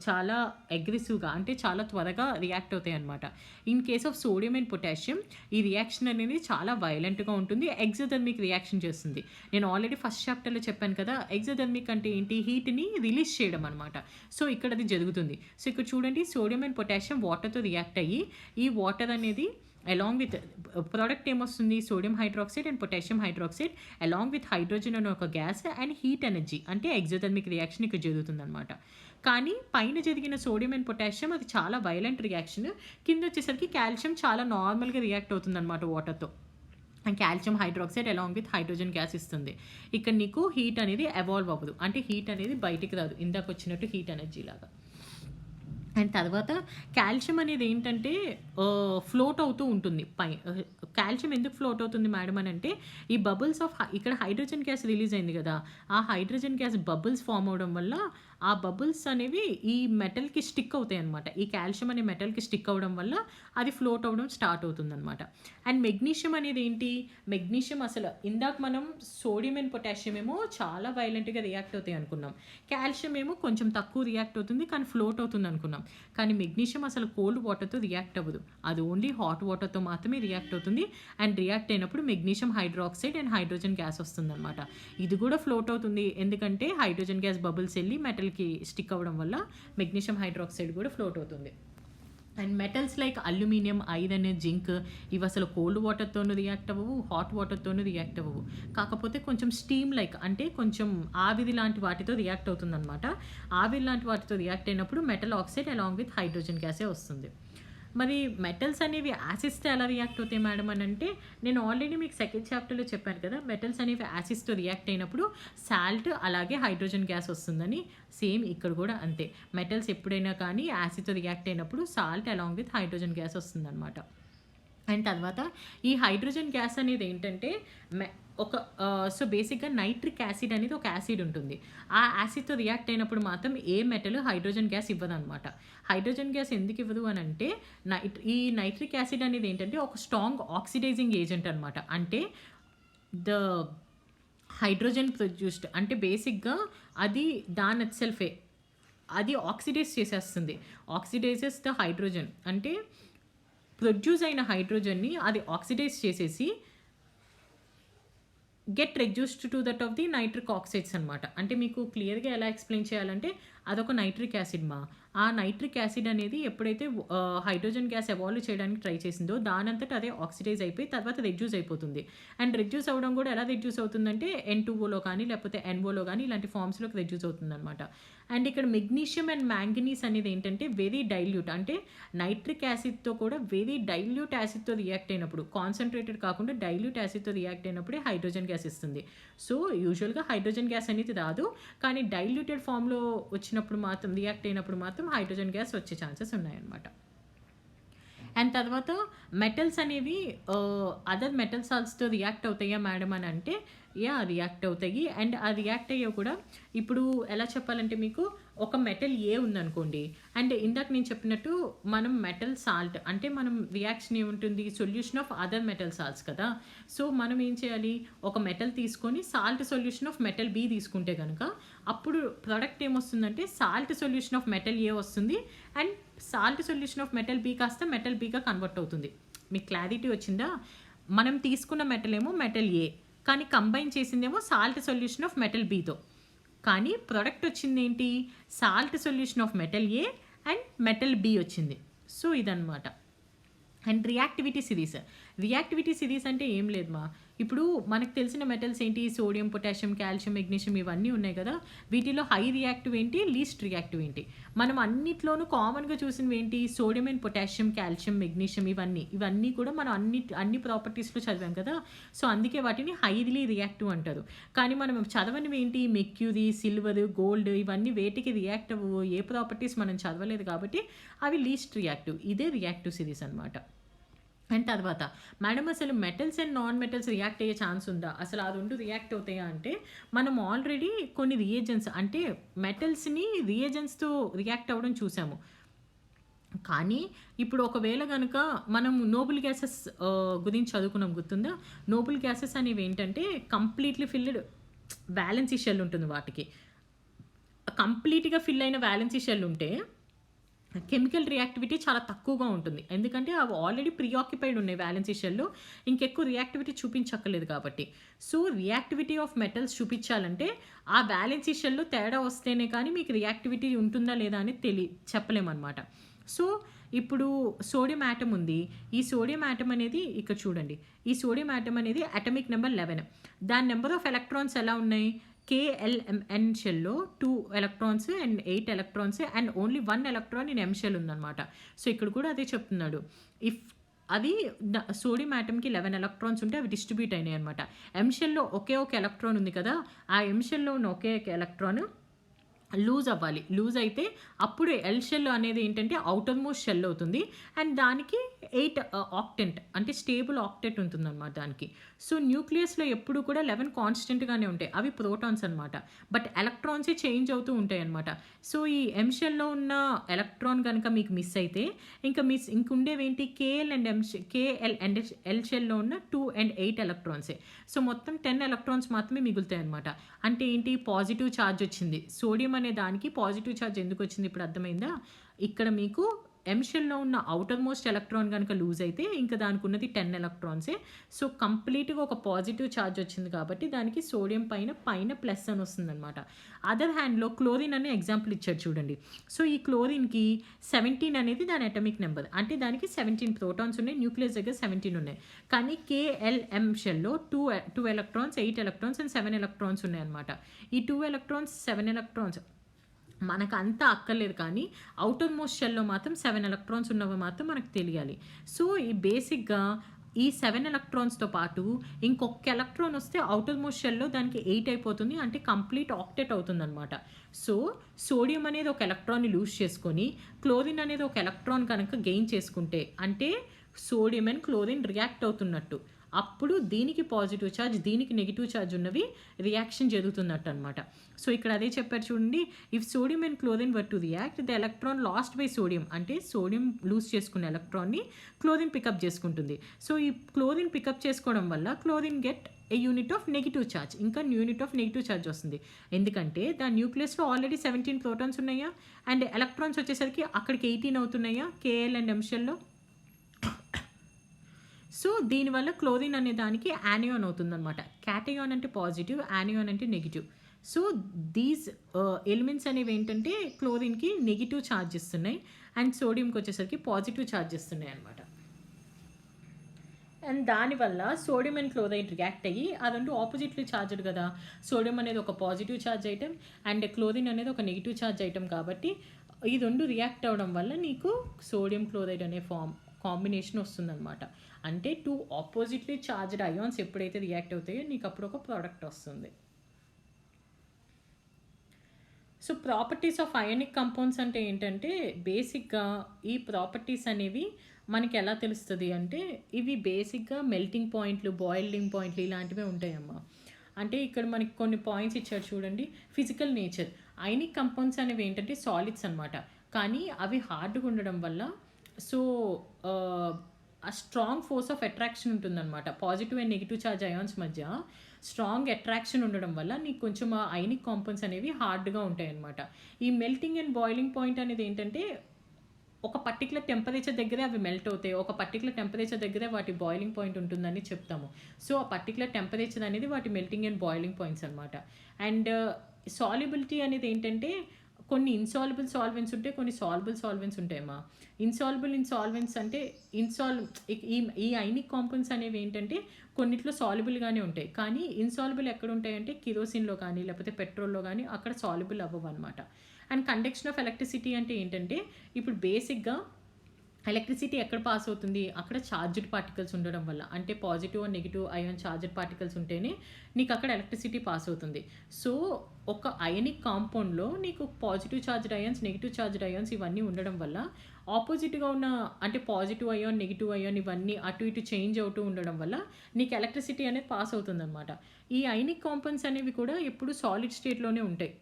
చాలా అగ్రెసివ్‌గా అంటే చాలా త్వరగా రియాక్ట్ అవుతాయన్నమాట. In case of sodium and potassium ఈ రియాక్షన్ అనేది చాలా వయలెంట్‌గా ఉంటుంది. ఎక్సోథర్మిక్ రియాక్షన్ చేస్తుంది. నేను ఆల్రెడీ ఫస్ట్ చాప్టర్‌లో చెప్పాను కదా! ఎక్సోథర్మిక్ అంటే ఏంటి? హీట్‌ని రిలీజ్ చేయడం అనమాట. సో ఇక్కడ అది జరుగుతుంది. సో ఇక్కడ చూడండి సోడియం అండ్ పొటాషియం వాటర్‌తో రియాక్ట్ అయ్యి ఈ వాటర్ అనేది అలాంగ్ విత్ ప్రోడక్ట్ ఏమొస్తుంది? Sodium hydroxide and potassium hydroxide along with hydrogen అనే ఒక గ్యాస్ అండ్ హీట్ ఎనర్జీ అంటే ఎక్సోథర్మిక్ రియాక్షన్ ఇక్కడ జరుగుతుందనమాట. కానీ పైన జరిగిన సోడియం అండ్ పొటాషియం అది చాలా వైలెంట్ రియాక్షన్. కింద వచ్చేసరికి కాల్షియం చాలా నార్మల్‌గా రియాక్ట్ అవుతుందనమాట వాటర్‌తో. And calcium hydroxide along with hydrogen gas ఇస్తుంది. ఇక్కడ నీకు హీట్ అనేది ఎవాల్వ్ అవ్వదు. అంటే హీట్ అనేది బయటికి రాదు. ఇందాక వచ్చినట్టు హీట్ ఎనర్జీ లాగా. అండ్ తర్వాత కాల్షియం అనేది ఏంటంటే ఫ్లోట్ అవుతూ ఉంటుంది. కాల్షియం ఎందుకు ఫ్లోట్ అవుతుంది మేడం అని అంటే ఈ బబుల్స్ ఆఫ్ ఇక్కడ హైడ్రోజన్ గ్యాస్ రిలీజ్ అయింది కదా! ఆ హైడ్రోజన్ గ్యాస్ బబుల్స్ ఫామ్ అవ్వడం వల్ల ఆ బబుల్స్ అనేవి ఈ మెటల్‌కి స్టిక్ అవుతాయి అన్నమాట. ఈ కాల్షియం అనే మెటల్‌కి స్టిక్ అవ్వడం వల్ల అది ఫ్లోట్ అవ్వడం స్టార్ట్ అవుతుందన్నమాట. అండ్ మెగ్నీషియం అనేది ఏంటి? మెగ్నీషియం అసలు ఇందాక మనం సోడియం అండ్ పొటాషియం ఏమో చాలా వైలెంట్‌గా రియాక్ట్ అవుతాయి అనుకున్నాం. కాల్షియం ఏమో కొంచెం తక్కువ రియాక్ట్ అవుతుంది కానీ ఫ్లోట్ అవుతుంది అనుకున్నాం. కానీ మెగ్నీషియం అసలు కోల్డ్ వాటర్‌తో రియాక్ట్ అవ్వదు. అది ఓన్లీ హాట్ వాటర్‌తో మాత్రమే రియాక్ట్ అవుతుంది. అండ్ రియాక్ట్ అయినప్పుడు magnesium hydroxide and hydrogen gas వస్తుందన్నమాట. ఇది కూడా ఫ్లోట్ అవుతుంది. ఎందుకంటే హైడ్రోజన్ గ్యాస్ బబుల్స్ వెళ్ళి మెటల్‌కి స్టిక్ అవ్వడం వల్ల మెగ్నీషియం హైడ్రాక్సైడ్ కూడా ఫ్లోట్ అవుతుంది. And metals like aluminium, iron, zinc ఇవి అసలు కోల్డ్ వాటర్‌తోనూ రియాక్ట్ అవ్వవు, హాట్ వాటర్‌తోనూ రియాక్ట్ అవ్వవు. కాకపోతే కొంచెం స్టీమ్ లైక్ అంటే కొంచెం ఆవిరి లాంటి వాటితో రియాక్ట్ అవుతుందన్నమాట. ఆవిరి లాంటి వాటితో రియాక్ట్ అయినప్పుడు metal oxide along with hydrogen గ్యాసే వస్తుంది. మరి మెటల్స్ అనేవి యాసిడ్స్‌తో ఎలా రియాక్ట్ అవుతాయి మేడం అని అంటే నేను ఆల్రెడీ మీకు సెకండ్ చాప్టర్‌లో చెప్పాను కదా! మెటల్స్ అనేవి యాసిడ్స్‌తో రియాక్ట్ అయినప్పుడు సాల్ట్ అలాగే హైడ్రోజన్ గ్యాస్ వస్తుందని. సేమ్ ఇక్కడ కూడా అంతే. మెటల్స్ ఎప్పుడైనా కానీ యాసిడ్‌తో రియాక్ట్ అయినప్పుడు salt along with hydrogen gas వస్తుందన్నమాట. అండ్ తర్వాత ఈ హైడ్రోజన్ గ్యాస్ అనేది ఏంటంటే ఒక సో బేసిక్‌గా నైట్రిక్ యాసిడ్ అనేది ఒక యాసిడ్ ఉంటుంది. ఆ యాసిడ్‌తో రియాక్ట్ అయినప్పుడు మాత్రం ఏ మెటల్ హైడ్రోజన్ గ్యాస్ ఇవ్వదనమాట. హైడ్రోజన్ గ్యాస్ ఎందుకు ఇవ్వదు అని అంటే ఈ నైట్రిక్ యాసిడ్ అనేది ఏంటంటే ఒక స్ట్రాంగ్ ఆక్సిడైజింగ్ ఏజెంట్ అనమాట. అంటే ద హైడ్రోజన్ ప్రొడ్యూస్డ్ అంటే బేసిక్‌గా అది దాని ఇట్‌సెల్ఫే అది ఆక్సిడైజ్ చేసేస్తుంది. ఆక్సిడైజెస్ ద హైడ్రోజన్ అంటే ప్రొడ్యూస్ అయిన హైడ్రోజన్‌ని అది ఆక్సిడైజ్ చేసేసి get reduced to that of the nitric oxides అనమాట. అంటే మీకు క్లియర్‌గా ఎలా ఎక్స్‌ప్లెయిన్ చేయాలంటే అదొక నైట్రిక్ యాసిడ్ ఆ నైట్రిక్ యాసిడ్ అనేది ఎప్పుడైతే హైడ్రోజన్ గ్యాస్ ఎవాల్వ్ చేయడానికి ట్రై చేసిందో దానంతట అదే ఆక్సిడైజ్ అయిపోయి తర్వాత రెడ్యూస్ అయిపోతుంది. అండ్ రెడ్యూస్ అవ్వడం కూడా ఎలా రెడ్యూస్ అవుతుందంటే N2Oలో కానీ లేకపోతే NOలో కానీ ఇలాంటి ఫార్మ్స్‌లోకి రెడ్యూస్ అవుతుందనమాట. అండ్ ఇక్కడ మెగ్నీషియం అండ్ మ్యాంగనీస్ అనేది ఏంటంటే వెరీ డైల్యూట్, అంటే నైట్రిక్ యాసిడ్తో కూడా వెరీ డైల్యూట్ యాసిడ్తో రియాక్ట్ అయినప్పుడు, కాన్సన్ట్రేటెడ్ కాకుండా డైల్యూట్ యాసిడ్తో రియాక్ట్ అయినప్పుడే హైడ్రోజన్ గ్యాస్ ఇస్తుంది. సో యూజువల్గా హైడ్రోజన్ గ్యాస్ అనేది రాదు, కానీ డైల్యూటెడ్ ఫామ్లో వచ్చినప్పుడు మాత్రం, రియాక్ట్ అయినప్పుడు మాత్రం హైడ్రోజన్ గ్యాస్ వచ్చే ఛాన్సెస్ ఉన్నాయన్నమాట. అండ్ తర్వాత మెటల్స్ అనేవి అదర్ మెటల్ సాల్ట్స్తో రియాక్ట్ అవుతాయా మేడం అని అంటే, రియాక్ట్ అవుతాయి. అండ్ ఆ రియాక్ట్ అయ్యే కూడా ఇప్పుడు ఎలా చెప్పాలంటే, మీకు ఒక మెటల్ ఏ ఉందనుకోండి, అండ్ ఇందాక నేను చెప్పినట్టు మనం మెటల్ సాల్ట్ అంటే మనం రియాక్షన్ ఏముంటుంది, solution of other metal salts కదా. సో మనం ఏం చేయాలి, ఒక మెటల్ తీసుకొని salt solution of metal B తీసుకుంటే కనుక అప్పుడు ప్రోడక్ట్ ఏమొస్తుందంటే salt solution of metal A వస్తుంది, and salt solution of metal B కాస్త మెటల్ బీగా కన్వర్ట్ అవుతుంది. మీకు క్లారిటీ వచ్చిందా? మనం తీసుకున్న మెటల్ ఏమో మెటల్ ఏ, కానీ కంబైన్ చేసిందేమో సాల్ట్ సొల్యూషన్ ఆఫ్ మెటల్ బీతో, కానీ ప్రొడక్ట్ వచ్చింది ఏంటి, salt solution of metal A and metal B వచ్చింది. సో ఇదన్నమాట. అండ్ రియాక్టివిటీ సిరీస్ అంటే ఏం లేదు మా, ఇప్పుడు మనకు తెలిసిన మెటల్స్ ఏంటి, సోడియం, పొటాషియం, కాల్షియం, మెగ్నీషియం ఇవన్నీ ఉన్నాయి కదా. వీటిలో హై రియాక్టివ్ ఏంటి, లీస్ట్ రియాక్టివ్ ఏంటి? మనం అన్నిట్లోనూ కామన్గా చూసినవి ఏంటి, sodium and potassium, calcium, magnesium ఇవన్నీ కూడా మనం అన్ని ప్రాపర్టీస్లో చదివాం కదా. సో అందుకే వాటిని హైలీ రియాక్టివ్ అంటారు. కానీ మనం చదవనివి ఏంటి, మెర్క్యూరీ, సిల్వర్, గోల్డ్ ఇవన్నీ వేటికి రియాక్ట్ అవ్వవు, ఏ ప్రాపర్టీస్ మనం చదవలేదు కాబట్టి అవి లీస్ట్ రియాక్టివ్. ఇదే రియాక్టివ్ సిరీస్ అనమాట. అండ్ తర్వాత మేడం అసలు metals and non metals react అయ్యే ఛాన్స్ ఉందా, అసలు ఆ రెండు రియాక్ట్ అవుతాయా అంటే, మనం ఆల్రెడీ కొన్ని రియేజెంట్స్ అంటే మెటల్స్ని రియేజెంట్స్తో రియాక్ట్ అవ్వడం చూసాము. కానీ ఇప్పుడు ఒకవేళ కనుక మనం నోబుల్ గ్యాసెస్ గురించి చదువుకున్నాం, గుర్తుందా? నోబుల్ గ్యాసెస్ అనేవి ఏంటంటే కంప్లీట్లీ ఫిల్డ్ వ్యాలెన్సీ షెల్ ఉంటుంది. వాటికి కంప్లీట్గా ఫిల్ అయిన వ్యాలెన్సీ షెల్ ఉంటే కెమికల్ రియాక్టివిటీ చాలా తక్కువగా ఉంటుంది, ఎందుకంటే అవి ఆల్రెడీ ప్రీఆక్యుపైడ్ ఉన్నాయి వ్యాలెన్సీ షెల్లో, ఇంకెక్కువ రియాక్టివిటీ చూపించక్కర్లేదు కాబట్టి. సో రియాక్టివిటీ ఆఫ్ మెటల్స్ చూపించాలంటే ఆ వ్యాలెన్సీ షెల్లో తేడా వస్తేనే కానీ మీకు రియాక్టివిటీ ఉంటుందా లేదా అని చెప్పలేమన్నమాట. సో ఇప్పుడు సోడియం యాటమ్ ఉంది, ఈ సోడియం యాటమ్ అనేది ఇక్కడ చూడండి, ఈ సోడియం యాటమ్ అనేది అటమిక్ నెంబర్ 11, దాని నెంబర్ ఆఫ్ ఎలక్ట్రాన్స్ ఎలా ఉన్నాయి, KLMN షెల్లో 2 electrons and 8 electrons and only 1 electron in M shell ఉందన్నమాట. సో ఇక్కడ కూడా అదే చెప్తున్నాడు, ఇఫ్ అది సోడియం యాటమ్కి 11 ఎలక్ట్రాన్స్ ఉంటే అవి డిస్ట్రిబ్యూట్ అయినాయి అనమాట. M షెల్లో ఒకే ఒక ఎలక్ట్రాన్ ఉంది కదా, ఆ M షెల్లో ఉన్న ఒకే ఒక ఎలక్ట్రాన్ లూజ్ అవ్వాలి. లూజ్ అయితే అప్పుడు ఎల్ షెల్ అనేది ఏంటంటే అవుటర్ మోస్ట్ షెల్ అవుతుంది, అండ్ దానికి 8 ఆక్టెంట్ అంటే స్టేబుల్ ఆక్టెంట్ ఉంటుంది అనమాట దానికి. సో న్యూక్లియస్లో ఎప్పుడు కూడా 11 కాన్స్టెంట్గానే ఉంటాయి, అవి ప్రోటాన్స్ అనమాట, బట్ ఎలక్ట్రాన్సే చేంజ్ అవుతూ ఉంటాయి అనమాట. సో ఈ ఎం షెల్లో ఉన్న ఎలక్ట్రాన్ కనుక మీకు మిస్ అయితే ఇంకుండేవేంటి KL అండ్ ఎల్ షెల్లో ఉన్న 2 and 8 ఎలక్ట్రాన్సే. సో మొత్తం 10 ఎలక్ట్రాన్స్ మాత్రమే మిగులుతాయి అనమాట. అంటే ఏంటి, పాజిటివ్ ఛార్జ్ వచ్చింది. సోడియం అనే దానికి పాజిటివ్ ఛార్జ్ ఎందుకు వచ్చింది ఇప్పుడు అర్థమైందా? ఇక్కడ మీకు ఎం షెల్లో ఉన్న అవుటర్ మోస్ట్ ఎలక్ట్రాన్ కనుక లూజ్ అయితే ఇంకా దానికి ఉన్నది 10 ఎలక్ట్రాన్సే. సో కంప్లీట్గా ఒక పాజిటివ్ ఛార్జ్ వచ్చింది కాబట్టి దానికి సోడియం పైన ప్లస్ అని వస్తుంది అనమాట. అదర్ హ్యాండ్లో క్లోరిన్ అనే ఎగ్జాంపుల్ ఇచ్చారు చూడండి. సో ఈ క్లోరిన్కి 17 అనేది దాని అటమిక్ నెంబర్, అంటే దానికి 17 ప్రోటాన్స్ ఉన్నాయి, న్యూక్లియస్ దగ్గర 17 ఉన్నాయి. కానీ KLM షెల్లో 2 electrons, 8 electrons and 7 electrons ఉన్నాయి అనమాట. ఈ 2 ఎలక్ట్రాన్స్ 7 ఎలక్ట్రాన్స్ మనకు అంతా అక్కర్లేదు, కానీ అవుటర్ మోస్ట్ షెల్లో మాత్రం 7 ఎలక్ట్రాన్స్ ఉన్నవి మాత్రం మనకు తెలియాలి. సో ఈ బేసిక్గా ఈ 7 ఎలక్ట్రాన్స్తో పాటు ఇంకొక ఎలక్ట్రాన్ వస్తే అవుటర్ మోస్ట్ షెల్లో దానికి 8 అయిపోతుంది, అంటే కంప్లీట్ ఆక్టెట్ అవుతుంది అనమాట. సో సోడియం అనేది ఒక ఎలక్ట్రాన్ని లూజ్ చేసుకొని క్లోరిన్ అనేది ఒక ఎలక్ట్రాన్ కనుక గెయిన్ చేసుకుంటే అంటే సోడియం అండ్ క్లోరిన్ రియాక్ట్ అవుతున్నట్టు, అప్పుడు దీనికి పాజిటివ్ ఛార్జ్ దీనికి నెగిటివ్ ఛార్జ్ ఉన్నవి రియాక్షన్ జరుగుతున్నట్టు అనమాట. సో ఇక్కడ అదే చెప్పారు చూడండి, if sodium and chlorine were to react the electron last by sodium, అంటే సోడియం లూజ్ చేసుకున్న ఎలక్ట్రాన్ని క్లోరిన్ పికప్ చేసుకుంటుంది. సో ఈ క్లోరిన్ పికప్ చేసుకోవడం వల్ల chlorine get a unit of negative charge, ఇంకా యూనిట్ ఆఫ్ నెగిటివ్ ఛార్జ్ వస్తుంది, ఎందుకంటే దాని న్యూక్లియస్లో ఆల్రెడీ 17 ప్రోటాన్స్ ఉన్నాయా, అండ్ ఎలక్ట్రాన్స్ వచ్చేసరికి అక్కడికి 18 అవుతున్నాయా KL అండ్ M షెల్లో. సో దీనివల్ల క్లోరిన్ అనే దానికి యానియాన్ అవుతుందన్నమాట. క్యాటయాన్ అంటే పాజిటివ్, యానియాన్ అంటే నెగిటివ్. సో దీస్ ఎలిమెంట్స్ అనేవి ఏంటంటే క్లోరిన్కి నెగిటివ్ ఛార్జ్ ఇస్తున్నాయి, అండ్ సోడియంకి వచ్చేసరికి పాజిటివ్ ఛార్జ్ ఇస్తున్నాయి అనమాట. అండ్ దానివల్ల సోడియం అండ్ క్లోరైడ్ రియాక్ట్ అయ్యి అదంటూ ఆపోజిట్లీ ఛార్జ్డ్ కదా. సోడియం అనేది ఒక positive charge item and chlorine అనేది ఒక నెగిటివ్ ఛార్జ్ ఐటమ్ కాబట్టి ఈ రెండు రియాక్ట్ అవ్వడం వల్ల నీకు సోడియం క్లోరైడ్ అనే కాంబినేషన్ వస్తుందన్నమాట. అంటే 2 ఆపోజిట్లీ ఛార్జ్డ్ అయాన్స్ ఎప్పుడైతే రియాక్ట్ అవుతాయో నీకు అప్పుడు ఒక ప్రోడక్ట్ వస్తుంది. So properties of ionic compounds అంటే ఏంటంటే బేసిక్గా ఈ ప్రాపర్టీస్ అనేవి మనకి ఎలా తెలుస్తుంది అంటే ఇవి బేసిక్గా మెల్టింగ్ పాయింట్లు, బాయిలింగ్ పాయింట్లు ఇలాంటివే ఉంటాయమ్మా. అంటే ఇక్కడ మనకి కొన్ని పాయింట్స్ ఇచ్చారు చూడండి. ఫిజికల్ నేచర్, అయానిక్ కంపౌండ్స్ అనేవి ఏంటంటే సాలిడ్స్ అనమాట, కానీ అవి హార్డ్గా ఉండడం వల్ల సో ఆ స్ట్రాంగ్ ఫోర్స్ ఆఫ్ అట్రాక్షన్ ఉంటుందన్నమాట. Positive and negative charge ions మధ్య స్ట్రాంగ్ అట్రాక్షన్ ఉండడం వల్ల నీకు కొంచెం ఆ అయానిక్ కాంపౌండ్స్ అనేవి హార్డ్గా ఉంటాయి అన్నమాట. ఈ మెల్టింగ్ అండ్ బాయిలింగ్ పాయింట్ అనేది ఏంటంటే ఒక పర్టికులర్ టెంపరేచర్ దగ్గరే అవి మెల్ట్ అవుతాయి, ఒక పర్టికులర్ టెంపరేచర్ దగ్గరే వాటి బాయిలింగ్ పాయింట్ ఉంటుందని చెప్తాము. సో ఆ పర్టికులర్ టెంపరేచర్ అనేది వాటి మెల్టింగ్ అండ్ బాయిలింగ్ పాయింట్స్ అనమాట. అండ్ సాల్యుబిలిటీ అనేది ఏంటంటే కొన్ని ఇన్సాల్యుబుల్ సాల్వెంట్స్ ఉంటాయి, కొన్ని సాల్బుల్ సాల్వెంట్స్ ఉంటాయమ్మా. ఇన్సాల్బుల్ సాల్వెంట్స్ అంటే ఈ అయానిక్ కాంపౌండ్స్ అనేవి ఏంటంటే కొన్నిట్లో సాల్యుబుల్గానే ఉంటాయి, కానీ ఇన్సాల్యుబుల్ ఎక్కడ ఉంటాయంటే కిరోసిన్లో కానీ లేకపోతే పెట్రోల్లో కానీ అక్కడ సాల్యుబుల్ అవ్వవు అనమాట. అండ్ కండక్షన్ ఆఫ్ ఎలక్ట్రిసిటీ అంటే ఏంటంటే ఇప్పుడు బేసిక్గా ఎలక్ట్రిసిటీ ఎక్కడ పాస్ అవుతుంది, అక్కడ ఛార్జ్డ్ పార్టికల్స్ ఉండడం వల్ల. అంటే positive and negative ion charged particles ఉంటేనే నీకు అక్కడ ఎలక్ట్రిసిటీ పాస్ అవుతుంది. సో ఒక అయానిక్ కాంపౌండ్లో నీకు positive charged ions, negative charged ions ఇవన్నీ ఉండడం వల్ల ఆపోజిట్గా ఉన్న అంటే పాజిటివ్ అయాన్, నెగిటివ్ అయాన్ ఇవన్నీ అటు ఇటు చేంజ్ అవుతూ ఉండడం వల్ల నీకు ఎలక్ట్రిసిటీ అనేది పాస్ అవుతుందన్నమాట. ఈ అయానిక్ కాంపౌండ్స్ అనేవి కూడా ఎప్పుడు సాలిడ్ స్టేట్లోనే ఉంటాయి.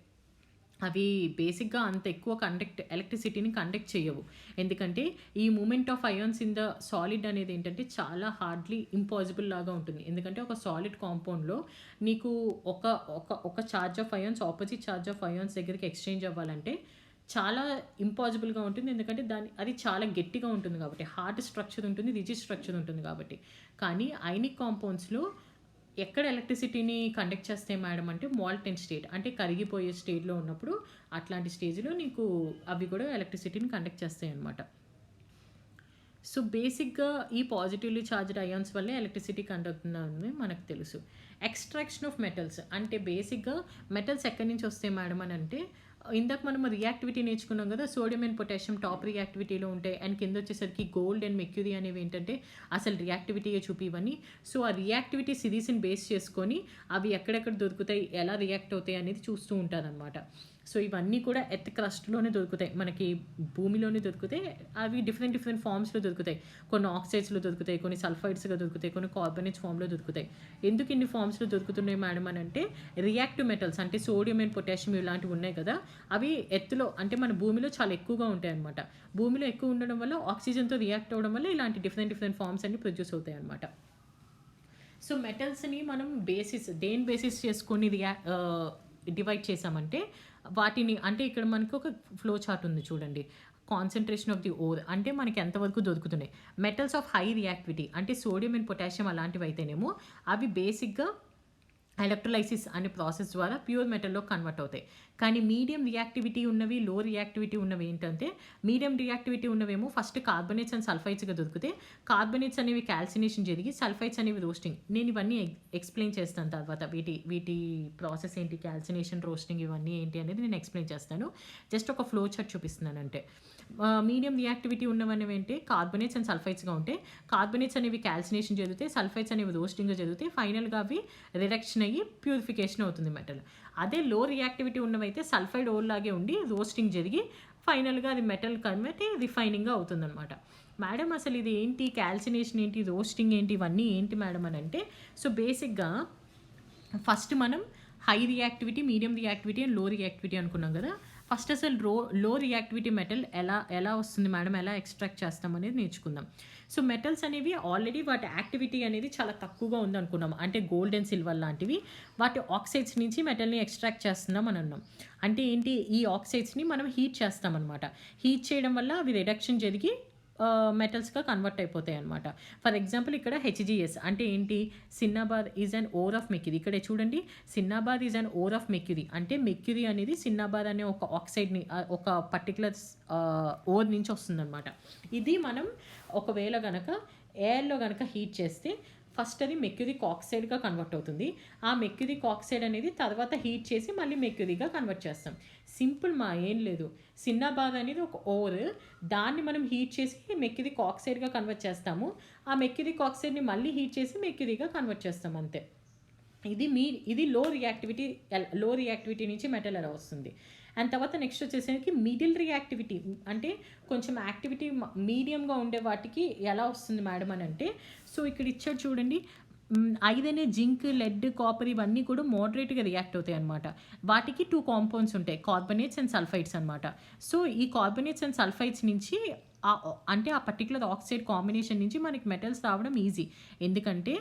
అవి బేసిక్గా అంత ఎక్కువ ఎలక్ట్రిసిటీని కండక్ట్ చేయవు, ఎందుకంటే ఈ moment of ions in the solid అనేది ఏంటంటే చాలా హార్డ్లీ ఇంపాసిబుల్ లాగా ఉంటుంది. ఎందుకంటే ఒక సాలిడ్ కాంపౌండ్లో నీకు ఒక ఒక ఒక charge of ions opposite charge of ions దగ్గరికి ఎక్స్చేంజ్ అవ్వాలంటే చాలా ఇంపాసిబుల్గా ఉంటుంది, ఎందుకంటే అది చాలా గట్టిగా ఉంటుంది కాబట్టి, హార్డ్ స్ట్రక్చర్ ఉంటుంది, రిజిడ్ స్ట్రక్చర్ ఉంటుంది కాబట్టి. కానీ అయానిక్ కాంపౌండ్స్లో ఎక్కడ ఎలక్ట్రిసిటీని కండక్ట్ చేస్తాయి మేడం అంటే మాల్టెన్ స్టేట్, అంటే కరిగిపోయే స్టేట్లో ఉన్నప్పుడు అట్లాంటి స్టేజ్లో నీకు అవి కూడా ఎలక్ట్రిసిటీని కండక్ట్ చేస్తాయి అన్నమాట. సో బేసిక్గా ఈ పాజిటివ్లీ ఛార్జ్డ్ అయాన్స్ వల్లే ఎలక్ట్రిసిటీ కండక్ట్ అవుతుందని మనకు తెలుసు. ఎక్స్ట్రాక్షన్ ఆఫ్ మెటల్స్ అంటే బేసిక్గా మెటల్స్ ఎక్కడి నుంచి వస్తాయి మేడం అని అంటే ఇందాక మనం రియాక్టివిటీ నేర్చుకున్నాం కదా, సోడియం అండ్ పొటాషియం టాప్ రియాక్టివిటీలో ఉంటాయి, అండ్ కింద వచ్చేసరికి గోల్డ్ అండ్ మెర్క్యూరీ అనేవి ఏంటంటే అసలు రియాక్టివిటీయే చూపివన్నీ. సో ఆ రియాక్టివిటీ సిరీస్ని బేస్ చేసుకొని అవి ఎక్కడెక్కడ దొరుకుతాయి, ఎలా రియాక్ట్ అవుతాయి అనేది చూస్తూ ఉంటారనమాట. సో ఇవన్నీ కూడా ఎర్త్ క్రస్ట్లోనే దొరుకుతాయి, మనకి భూమిలోనే దొరుకుతాయి. అవి డిఫరెంట్ ఫామ్స్లో దొరుకుతాయి. కొన్ని ఆక్సైడ్స్లో దొరుకుతాయి, కొన్ని సల్ఫైడ్స్గా దొరుకుతాయి, కొన్ని కార్బనేట్స్ ఫామ్లో దొరుకుతాయి. ఎందుకు ఇన్ని ఫామ్స్లో దొరుకుతున్నాయి మేడం అని అంటే రియాక్టివ్ మెటల్స్ అంటే సోడియం అండ్ పొటాషియం ఇలాంటివి ఉన్నాయి కదా, అవి ఎత్తులో అంటే మన భూమిలో చాలా ఎక్కువగా ఉంటాయి అనమాట. భూమిలో ఎక్కువ ఉండడం వల్ల ఆక్సిజన్తో రియాక్ట్ అవ్వడం వల్ల ఇలాంటి డిఫరెంట్ ఫామ్స్ అన్ని ప్రొడ్యూస్ అవుతాయి అనమాట. సో మెటల్స్ని మనం దేని బేసిస్ చేసుకొని డివైడ్ చేసామంటే వాటిని అంటే ఇక్కడ మనకు ఒక ఫ్లో చార్ట్ ఉంది చూడండి. కాన్సన్ట్రేషన్ ఆఫ్ ది ఓర్ అంటే మనకి ఎంతవరకు దొరుకుతున్నాయి. మెటల్స్ ఆఫ్ హై రియాక్టివిటీ అంటే సోడియం అండ్ పొటాషియం అలాంటివి అయితేనేమో అవి బేసిక్గా ఎలక్ట్రోలైసిస్ అనే ప్రాసెస్ ద్వారా ప్యూర్ మెటల్లో కన్వర్ట్ అవుతాయి. కానీ మీడియం రియాక్టివిటీ ఉన్నవి, లో రియాక్టివిటీ ఉన్నవి ఏంటంటే మీడియం రియాక్టివిటీ ఉన్నవేమో ఫస్ట్ కార్బనేట్స్ అండ్ సల్ఫైడ్స్గా దొరుకుతాయి. కార్బనేట్స్ అనేవి క్యాల్సినేషన్ జరిగి సల్ఫైడ్స్ అనేవి రోస్టింగ్. నేను ఇవన్నీ ఎక్స్ప్లెయిన్ చేస్తాను తర్వాత, వీటి ప్రాసెస్ ఏంటి, క్యాల్సినేషన్, రోస్టింగ్ ఇవన్నీ ఏంటి అనేది నేను ఎక్స్ప్లెయిన్ చేస్తాను. జస్ట్ ఒక ఫ్లో చార్ట్ చూపిస్తున్నాను అంటే. మీడియం రియాక్టివిటీ ఉన్నవన్నీ ఏంటి కార్బనేట్స్ అండ్ సల్ఫైడ్స్గా ఉంటాయి. కార్బనేట్స్ అనేవి క్యాల్సినేషన్ జరుగుతాయి, సల్ఫైడ్స్ అనేవి రోస్టింగ్గా జరుగుతాయి, ఫైనల్గా అవి రిడక్షన్ అయ్యి ప్యూరిఫికేషన్ అవుతుంది మెటల్. అదే లో రియాక్టివిటీ ఉన్నవైతే సల్ఫైడ్ ఓర్ లాగే ఉండి రోస్టింగ్ జరిగి ఫైనల్గా అది మెటల్ కన్వర్ట్ రిఫైనింగ్గా అవుతుందన్నమాట. మేడం అసలు ఇది ఏంటి, క్యాల్సినేషన్ ఏంటి, రోస్టింగ్ ఏంటి, ఇవన్నీ ఏంటి మేడం అని అంటే సో బేసిక్గా ఫస్ట్ మనం high reactivity, medium reactivity and లో రియాక్టివిటీ అనుకున్నాం కదా. ఫస్ట్ అసలు లో రియాక్టివిటీ మెటల్ ఎలా వస్తుంది మేడం, ఎలా ఎక్స్ట్రాక్ట్ చేస్తాం అనేది నేర్చుకుందాం. సో మెటల్స్ అనేవి ఆల్రెడీ వాటి యాక్టివిటీ అనేది చాలా తక్కువగా ఉంది అనుకున్నాం, అంటే గోల్డ్ అండ్ సిల్వర్ లాంటివి. వాటి ఆక్సైడ్స్ నుంచి మెటల్ని ఎక్స్ట్రాక్ట్ చేస్తున్నాం అని అన్నాం. అంటే ఏంటి, ఈ ఆక్సైడ్స్ని మనం హీట్ చేస్తామన్నమాట. హీట్ చేయడం వల్ల అవి రిడక్షన్ జరిగి మెటల్స్గా కన్వర్ట్ అయిపోతాయి అనమాట. ఫర్ ఎగ్జాంపుల్ ఇక్కడ హెచ్జిఎస్ అంటే ఏంటి, cinnabar is an ore of mercury. ఇక్కడ చూడండి, cinnabar is an ore of mercury అంటే మెక్యూరీ అనేది సిన్నాబార్ అనే ఒక ఆక్సైడ్ని ఒక పర్టికులర్ ఓర్ నుంచి వస్తుందన్నమాట. ఇది మనం ఒకవేళ కనుక ఎయిర్లో కనుక హీట్ చేస్తే ఫస్ట్ అది మెర్క్యూరిక్ ఆక్సైడ్గా కన్వర్ట్ అవుతుంది. ఆ మెర్క్యూరిక్ ఆక్సైడ్ అనేది తర్వాత హీట్ చేసి మళ్ళీ మెర్క్యూరీగా కన్వర్ట్ చేస్తాం. సింపుల్ ఏం లేదు. సిన్నాబాద్ అనేది ఒక ఓర్, దాన్ని మనం హీట్ చేసి మెర్క్యూరిక్ ఆక్సైడ్గా కన్వర్ట్ చేస్తాము. ఆ మెర్క్యూరిక్ ఆక్సైడ్ని మళ్ళీ హీట్ చేసి మెర్క్యూరీగా కన్వర్ట్ చేస్తాం అంతే. ఇది లో రియాక్టివిటీ నుంచి మెటల్ ఎలా వస్తుంది. అండ్ తర్వాత నెక్స్ట్ వచ్చేసరికి మిడిల్ రియాక్టివిటీ, అంటే కొంచెం యాక్టివిటీ మీడియంగా ఉండే వాటికి ఎలా వస్తుంది మేడం అని అంటే, సో ఇక్కడ ఇచ్చాడు చూడండి, ఐదనే జింక్, లెడ్, కాపర్ ఇవన్నీ కూడా మోడరేట్గా రియాక్ట్ అవుతాయి అనమాట. వాటికి 2 కాంపౌండ్స్ ఉంటాయి, కార్బనేట్స్ అండ్ సల్ఫైడ్స్ అనమాట. సో ఈ కార్బనేట్స్ అండ్ సల్ఫైడ్స్ నుంచి అంటే ఆ పర్టికులర్ ఆక్సైడ్ కాంబినేషన్ నుంచి మనకి మెటల్స్ రావడం ఈజీ. ఎందుకంటే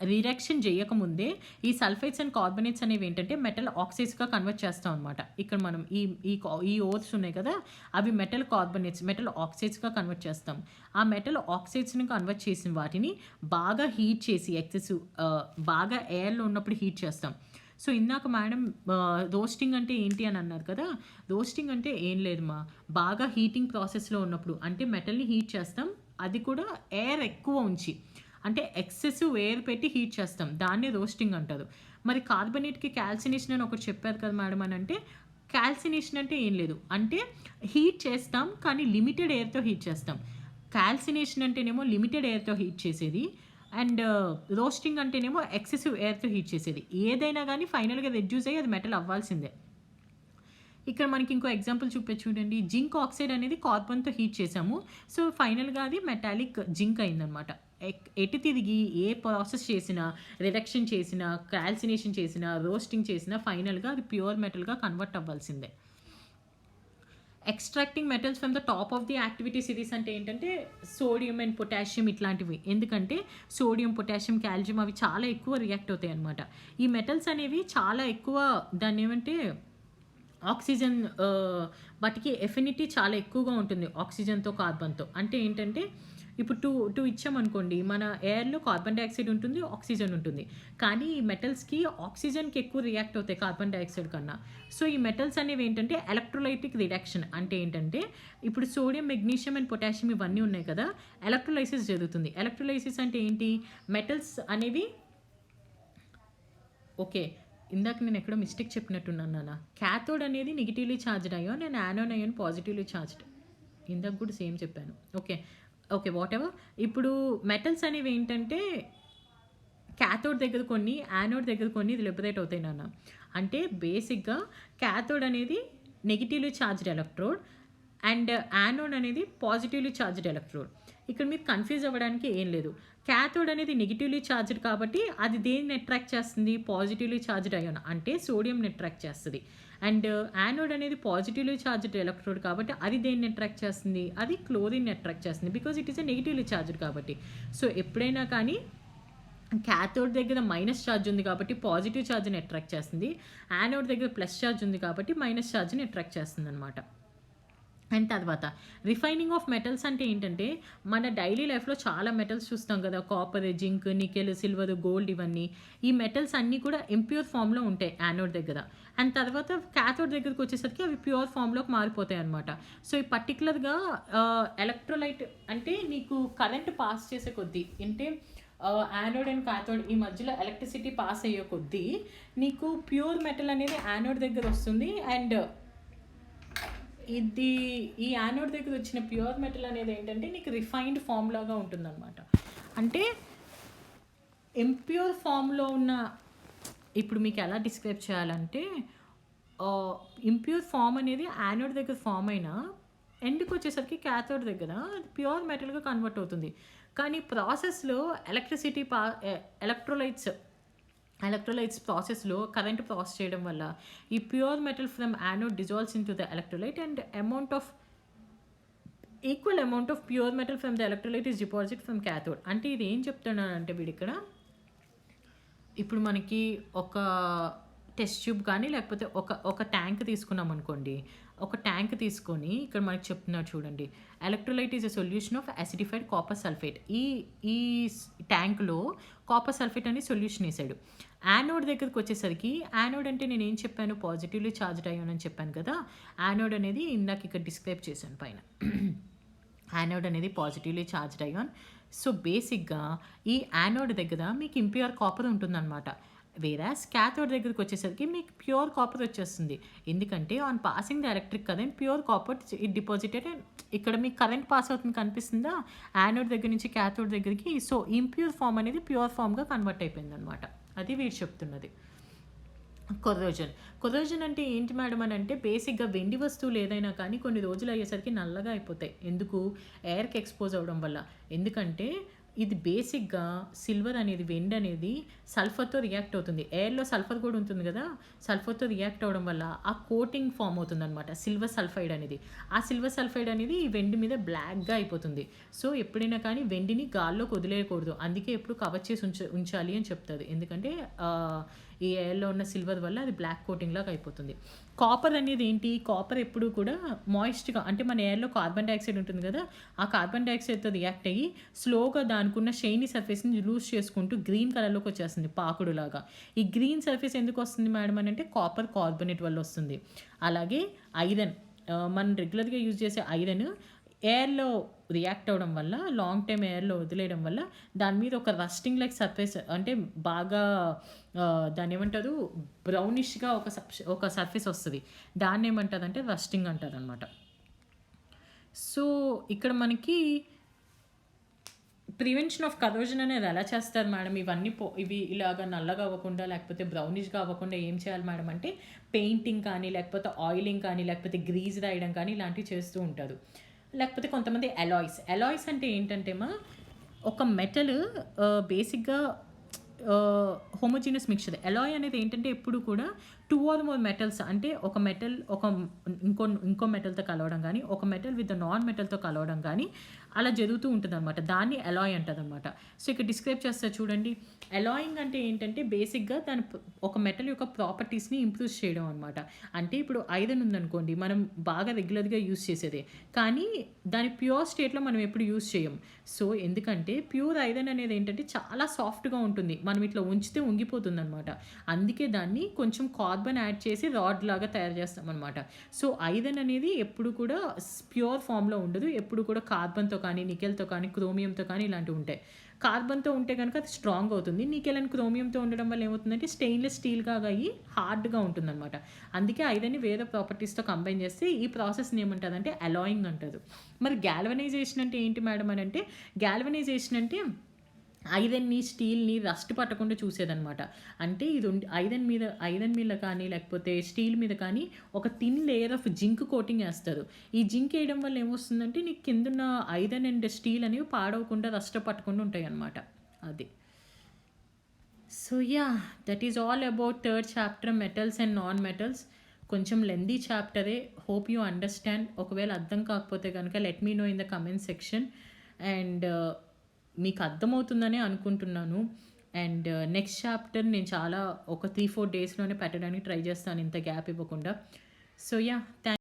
రియాక్షన్ చేయకముందే ఈ సల్ఫైడ్స్ అండ్ కార్బనేట్స్ అనేవి ఏంటంటే మెటల్ ఆక్సైడ్స్గా కన్వర్ట్ చేస్తాం అనమాట. ఇక్కడ మనం ఈ ఓర్స్ ఉన్నాయి కదా, అవి మెటల్ కార్బనేట్స్, మెటల్ ఆక్సైడ్స్గా కన్వర్ట్ చేస్తాం. ఆ మెటల్ ఆక్సైడ్స్ని కన్వర్ట్ చేసిన వాటిని బాగా హీట్ చేసి బాగా ఎయిర్లో ఉన్నప్పుడు హీట్ చేస్తాం. సో ఇందాక మేడం రోస్టింగ్ అంటే ఏంటి అని అన్నారు కదా, రోస్టింగ్ అంటే ఏం లేదు బాగా హీటింగ్ ప్రాసెస్లో ఉన్నప్పుడు, అంటే మెటల్ని హీట్ చేస్తాం, అది కూడా ఎయిర్ ఎక్కువ ఉంచి, అంటే ఎక్సెసివ్ ఎయిర్ పెట్టి హీట్ చేస్తాం, దాన్ని రోస్టింగ్ అంటారు. మరి కార్బనేట్కి క్యాల్సినేషన్ అని ఒకటి చెప్పారు కదా మేడం అని అంటే, క్యాల్సినేషన్ అంటే ఏం లేదు, అంటే హీట్ చేస్తాం కానీ లిమిటెడ్ ఎయిర్తో హీట్ చేస్తాం. క్యాల్సినేషన్ అంటేనేమో లిమిటెడ్ ఎయిర్తో హీట్ చేసేది, అండ్ రోస్టింగ్ అంటేనేమో ఎక్సెసివ్ ఎయిర్తో హీట్ చేసేది. ఏదైనా కానీ ఫైనల్గా రెడ్యూస్ అయ్యి అది మెటల్ అవ్వాల్సిందే. ఇక్కడ మనకి ఇంకో ఎగ్జాంపుల్ చూడండి, జింక్ ఆక్సైడ్ అనేది కార్బన్తో హీట్ చేసాము, సో ఫైనల్గా అది మెటాలిక్ జింక్ అయిందనమాట. ఎటు తిరిగి ఏ ప్రాసెస్ చేసినా, రిడక్షన్ చేసినా, క్యాల్సినేషన్ చేసినా, రోస్టింగ్ చేసినా ఫైనల్గా అది ప్యూర్ మెటల్గా కన్వర్ట్ అవ్వాల్సిందే. Extracting metals from the top of the activity series అంటే ఏంటంటే సోడియం అండ్ పొటాషియం ఇట్లాంటివి. ఎందుకంటే సోడియం, పొటాషియం, కాల్షియం అవి చాలా ఎక్కువ రియాక్ట్ అవుతాయి అన్నమాట. ఈ మెటల్స్ అనేవి చాలా ఎక్కువ, దాన్ని ఏమంటే ఆక్సిజన్, వాటికి ఎఫినిటీ చాలా ఎక్కువగా ఉంటుంది ఆక్సిజన్తో కార్బన్తో. అంటే ఏంటంటే ఇప్పుడు టూ ఇచ్చామనుకోండి, మన ఎయిర్లో కార్బన్ డైఆక్సైడ్ ఉంటుంది, ఆక్సిజన్ ఉంటుంది, కానీ ఈ మెటల్స్కి ఆక్సిజన్కి ఎక్కువ రియాక్ట్ అవుతాయి కార్బన్ డైఆక్సైడ్ కన్నా. సో ఈ మెటల్స్ అనేవి ఏంటంటే ఎలక్ట్రోలైటిక్ రిడక్షన్ అంటే ఏంటంటే, ఇప్పుడు సోడియం, మెగ్నీషియం అండ్ పొటాషియం ఇవన్నీ ఉన్నాయి కదా, ఎలక్ట్రోలైసిస్ జరుగుతుంది. ఎలక్ట్రోలైసిస్ అంటే ఏంటి, మెటల్స్ అనేవి ఓకే, ఇందాక నేను ఎక్కడో మిస్టేక్ చెప్పినట్టున్నాను నాన్న. క్యాథోడ్ అనేది negatively charged ion and anode ion positively charged. ఇందాక కూడా సేమ్ చెప్పాను. Okay whatever. ఇప్పుడు మెటల్స్ అనేవి ఏంటంటే క్యాథోడ్ దగ్గర కొన్ని, యానోడ్ దగ్గర కొన్ని లిబరేట్ అవుతాయి నాన్న. అంటే బేసిక్గా క్యాథోడ్ అనేది negatively charged electrode and anode అనేది పాజిటివ్లీ ఛార్జ్డ్ ఎలక్ట్రోడ్. ఇక్కడ మీకు కన్ఫ్యూజ్ అవ్వడానికి ఏం లేదు. క్యాథోడ్ అనేది నెగిటివ్లీ ఛార్జ్డ్ కాబట్టి అది దేన్ని అట్రాక్ట్ చేస్తుంది, పాజిటివ్లీ ఛార్జ్డ్ అయాన్ అంటే సోడియంని అట్రాక్ట్ చేస్తుంది. అండ్ యానోడ్ అనేది పాజిటివ్లీ ఛార్జ్డ్ ఎలక్ట్రోడ్ కాబట్టి అది దేన్ని అట్రాక్ట్ చేస్తుంది, అది క్లోరిన్ అట్రాక్ట్ చేస్తుంది, because it is a negatively charged కాబట్టి. సో ఎప్పుడైనా కానీ క్యాథోడ్ దగ్గర మైనస్ ఛార్జ్ ఉంది కాబట్టి పాజిటివ్ ఛార్జ్ని అట్రాక్ట్ చేస్తుంది, యానోడ్ దగ్గర ప్లస్ ఛార్జ్ ఉంది కాబట్టి మైనస్ ఛార్జ్ని అట్రాక్ట్ చేస్తుంది అనమాట. అండ్ తర్వాత రిఫైనింగ్ ఆఫ్ మెటల్స్ అంటే ఏంటంటే, మన డైలీ లైఫ్లో చాలా మెటల్స్ చూస్తాం కదా, copper, zinc, nickel, silver, gold ఇవన్నీ. ఈ మెటల్స్ అన్నీ కూడా ఇంప్యూర్ ఫామ్లో ఉంటాయి యానోడ్ దగ్గర. అండ్ తర్వాత క్యాథోడ్ దగ్గరికి వచ్చేసరికి అవి ప్యూర్ ఫామ్లోకి మారిపోతాయి అనమాట. సో ఈ పర్టికులర్గా ఎలక్ట్రోలైట్ అంటే నీకు కరెంట్ పాస్ చేసే కొద్దీ, అంటే యానోడ్ అండ్ క్యాథోడ్ ఈ మధ్యలో ఎలక్ట్రిసిటీ పాస్ అయ్యే కొద్దీ నీకు ప్యూర్ మెటల్ అనేది యానోడ్ దగ్గర వస్తుంది. అండ్ ఈ యానోడ్ దగ్గర వచ్చిన ప్యూర్ మెటల్ అనేది ఏంటంటే నీకు రిఫైన్డ్ ఫామ్ లాగా ఉంటుందన్నమాట. అంటే ఇంప్యూర్ ఫామ్లో ఉన్న, ఇప్పుడు మీకు ఎలా డిస్క్రైబ్ చేయాలంటే, ఇంప్యూర్ ఫామ్ అనేది యానోడ్ దగ్గర ఫామ్ అయినా ఎండ్కి వచ్చేసరికి క్యాథోడ్ దగ్గర ప్యూర్ మెటల్గా కన్వర్ట్ అవుతుంది. కానీ ప్రాసెస్లో ఎలక్ట్రోలైట్స్ ప్రాసెస్లో కరెంట్ పాస్ చేయడం వల్ల ఈ pure metal from anode dissolves in to the electrolyte and equal amount of pure metal from the electrolyte is deposit from cathode. అంటే ఇది ఏం చెప్తున్నానంటే వీడు ఇక్కడ, ఇప్పుడు మనకి ఒక టెస్ట్ ట్యూబ్ కానీ లేకపోతే ఒక ట్యాంక్ తీసుకున్నాం అనుకోండి, ఒక ట్యాంక్ తీసుకొని ఇక్కడ మనకి చెప్తున్నారు చూడండి, electrolyte is a solution of acidified copper sulphate. ఈ ట్యాంక్లో కాపర్ సల్ఫేట్ అని సొల్యూషన్ వేసాడు. యానోడ్ దగ్గరికి వచ్చేసరికి, యానోడ్ అంటే నేను ఏం చెప్పాను, పాజిటివ్లీ ఛార్జ్డ్ అయాన్ అని చెప్పాను కదా. యానోడ్ అనేది ఇందాక ఇక్కడ డిస్క్రైబ్ చేశాను పైన. యానోడ్ అనేది పాజిటివ్లీ ఛార్జ్డ్ అయాన్, సో, బేసిక్‌గా ఈ యానోడ్ దగ్గర మీకు ఇంప్యూర్ కాపర్ ఉంటుందనమాట. వేరాజ్ కాథోడ్ దగ్గరికొచ్చేసరికి మీకు ప్యూర్ కాపర్ వచ్చేస్తుంది. ఎందుకంటే on passing the electric current pure copper it deposited ఇక్కడ మీకు కరెంట్ పాస్ అవుతుంది కనిపిస్తుందా? యానోడ్ దగ్గర నుంచి కాథోడ్ దగ్గరికి. సో, ఇంప్యూర్ ఫార్మ్ అనేది ప్యూర్ ఫార్మ్‌గా కన్వర్ట్ అయిపోయిందనమాట. అది వీడు చెప్తున్నది. కొర్రోజన్. కొర్రోజన్ అంటే ఏంటి మేడం అని అంటే బేసిక్‌గా వెండి వస్తువులు ఏదైనా కానీ కొన్ని రోజులు అయ్యేసరికి నల్లగా అయిపోతాయి. ఎందుకు? ఎయిర్‌కి ఎక్స్‌పోజ్ అవ్వడం వల్ల. ఎందుకంటే ఇది బేసిక్‌గా సిల్వర్ అనేది వెండి అనేది సల్ఫర్‌తో రియాక్ట్ అవుతుంది. ఎయిర్‌లో సల్ఫర్ కూడా ఉంటుంది కదా! సల్ఫర్‌తో రియాక్ట్ అవ్వడం వల్ల ఆ కోటింగ్ ఫార్మ్ అవుతుందనమాట. సిల్వర్ సల్ఫైడ్ అనేది. ఆ సిల్వర్ సల్ఫైడ్ అనేది ఈ వెండి మీద బ్లాక్‌గా అయిపోతుంది. సో, ఎప్పుడైనా కానీ వెండిని గాల్లోకి వదిలేయకూడదు. అందుకే ఎప్పుడు కవర్ చేసి ఉంచాలి అని చెప్తది. ఎందుకంటే ఈ ఎయిర్‌లో ఉన్న సిల్వర్ వల్ల అది బ్లాక్ కోటింగ్ లాగా అయిపోతుంది. కాపర్ అనేది ఏంటి? కాపర్ ఎప్పుడూ కూడా మాయిస్ట్‌గా అంటే మన ఎయిర్‌లో కార్బన్ డయాక్సైడ్ ఉంటుంది కదా! ఆ కార్బన్ డయాక్సైడ్‌తో రియాక్ట్ అయ్యి స్లోగా దానికున్న షైనీ సర్ఫేస్‌ని లూజ్ చేసుకుంటూ గ్రీన్ కలర్‌లోకి వచ్చేస్తుంది పాకుడులాగా. ఈ గ్రీన్ సర్ఫేస్ ఎందుకు వస్తుంది మేడం అని అంటే కాపర్ కార్బోనేట్ వల్ల వస్తుంది. అలాగే ఐరన్ మనం రెగ్యులర్‌గా యూజ్ చేసే ఐరన్ ఎయిర్‌లో రియాక్ట్ అవ్వడం వల్ల లాంగ్ టైమ్ ఎయిర్‌లో వదిలేయడం వల్ల దాని మీద ఒక రస్టింగ్ లైక్ సర్ఫేస్ అంటే బాగా దాన్నేమంటారు బ్రౌనిష్‌గా ఒక సర్ఫేస్ వస్తది. దాన్నేమంటారంటే రస్టింగ్ అంటారనమాట. సో, ఇక్కడ మనకి ప్రివెన్షన్ ఆఫ్ కరోజన్ అనేది ఎలా చేస్తారు మేడం? ఇవి ఇలాగ నల్లగా అవ్వకుండా లేకపోతే బ్రౌనిష్‌గా అవ్వకుండా ఏం చేయాలి మేడం అంటే పెయింటింగ్ కానీ, లేకపోతే ఆయిలింగ్ కానీ, లేకపోతే గ్రీజ్ రాయడం కానీ ఇలాంటివి చేస్తూ ఉంటారు. లేకపోతే కొంతమంది అలాయ్స్ అంటే ఏంటంటే ఒక మెటల్ బేసిక్‌గా హోమోజీనస్ మిక్స్చర్. అలాయ్ అనేది ఏంటంటే ఎప్పుడు కూడా 2 ఆర్ మోర్ మెటల్స్ అంటే ఒక మెటల్ ఇంకో మెటల్‌తో కలవడం గానీ, ఒక మెటల్ విత్ నాన్ మెటల్‌తో కలవడం గానీ అలా జరుగుతూ ఉంటదనమాట. దాన్ని అలాయ్ అంటారనమాట. సో, ఇక్కడ డిస్క్రైబ్ చేస్తారు చూడండి. అలాయింగ్ అంటే ఏంటంటే బేసిక్‌గా ఒక మెటల్ యొక్క ప్రాపర్టీస్‌ని ఇంప్రూవ్ చేయడం అనమాట. అంటే ఇప్పుడు ఐరన్ ఉందనుకోండి, మనం బాగా రెగ్యులర్‌గా యూజ్ చేసేదే. కానీ దాని ప్యూర్ స్టేట్‌లో మనం ఎప్పుడు యూజ్ చేయం. సో, ఎందుకంటే ప్యూర్ ఐరన్ అనేది ఏంటంటే చాలా సాఫ్ట్‌గా ఉంటుంది. మనం ఇట్లా ఉంచితే ఉంగిపోతుందనమాట. అందుకే దాన్ని కొంచెం కార్బన్ యాడ్ చేసి రాడ్ లాగా తయారు చేస్తామనమాట. సో, ఐరన్ అనేది ఎప్పుడు కూడా ప్యూర్ ఫామ్‌లో ఉండదు. ఎప్పుడు కూడా కార్బన్‌తో కానీ, నికెల్‌తో కానీ, క్రోమియంతో కానీ ఇలాంటివి ఉంటాయి. కార్బన్‌తో ఉంటే గనుక అది స్ట్రాంగ్ అవుతుంది. నికెల్ అండ్ క్రోమియంతో ఉండడం వల్ల ఏమవుతుందంటే స్టెయిన్‌లెస్ స్టీల్‌గా అయ్యి హార్డ్‌గా ఉంటుందనమాట. అందుకే ఐరన్‌ని వేరే ప్రాపర్టీస్‌తో కంబైన్ చేస్తే ఈ ప్రాసెస్‌ని ఏమంటారంటే అలాయింగ్ అంటారు. మరి గాల్వనైజేషన్ అంటే ఏంటి మేడం అని అంటే గాల్వనైజేషన్ అంటే ఐరన్‌ని, స్టీల్‌ని రస్ట్ పట్టకుండా చూసేదనమాట. అంటే ఐరన్ మీద కానీ, లేకపోతే స్టీల్ మీద కానీ ఒక thin layer of zinc coating ఏస్తారు. ఈ జింక్ ఏయడం వల్ల ఏమొస్తుందంటే నీకు కిందున్న ఐరన్ అండ్ స్టీల్ అనేవి పాడవకుండా, రస్ట్ పట్టకుండా ఉంటాయనమాట. అది. So, yeah! That is all about third chapter metals and non metals. కొంచెం లెంథీ చాప్టరే. Hope you understand. ఒకవేళ అర్థం కాకపోతే గనుక let me know in the comment section. And మీకు అర్థమవుతుందనే అనుకుంటున్నాను. అండ్ నెక్స్ట్ చాప్టర్ నేను చాలా ఒక 3, 4 డేస్‌లోనే పెట్టడానికి ట్రై చేస్తాను ఇంత గ్యాప్ ఇవ్వకుండా. So, yeah!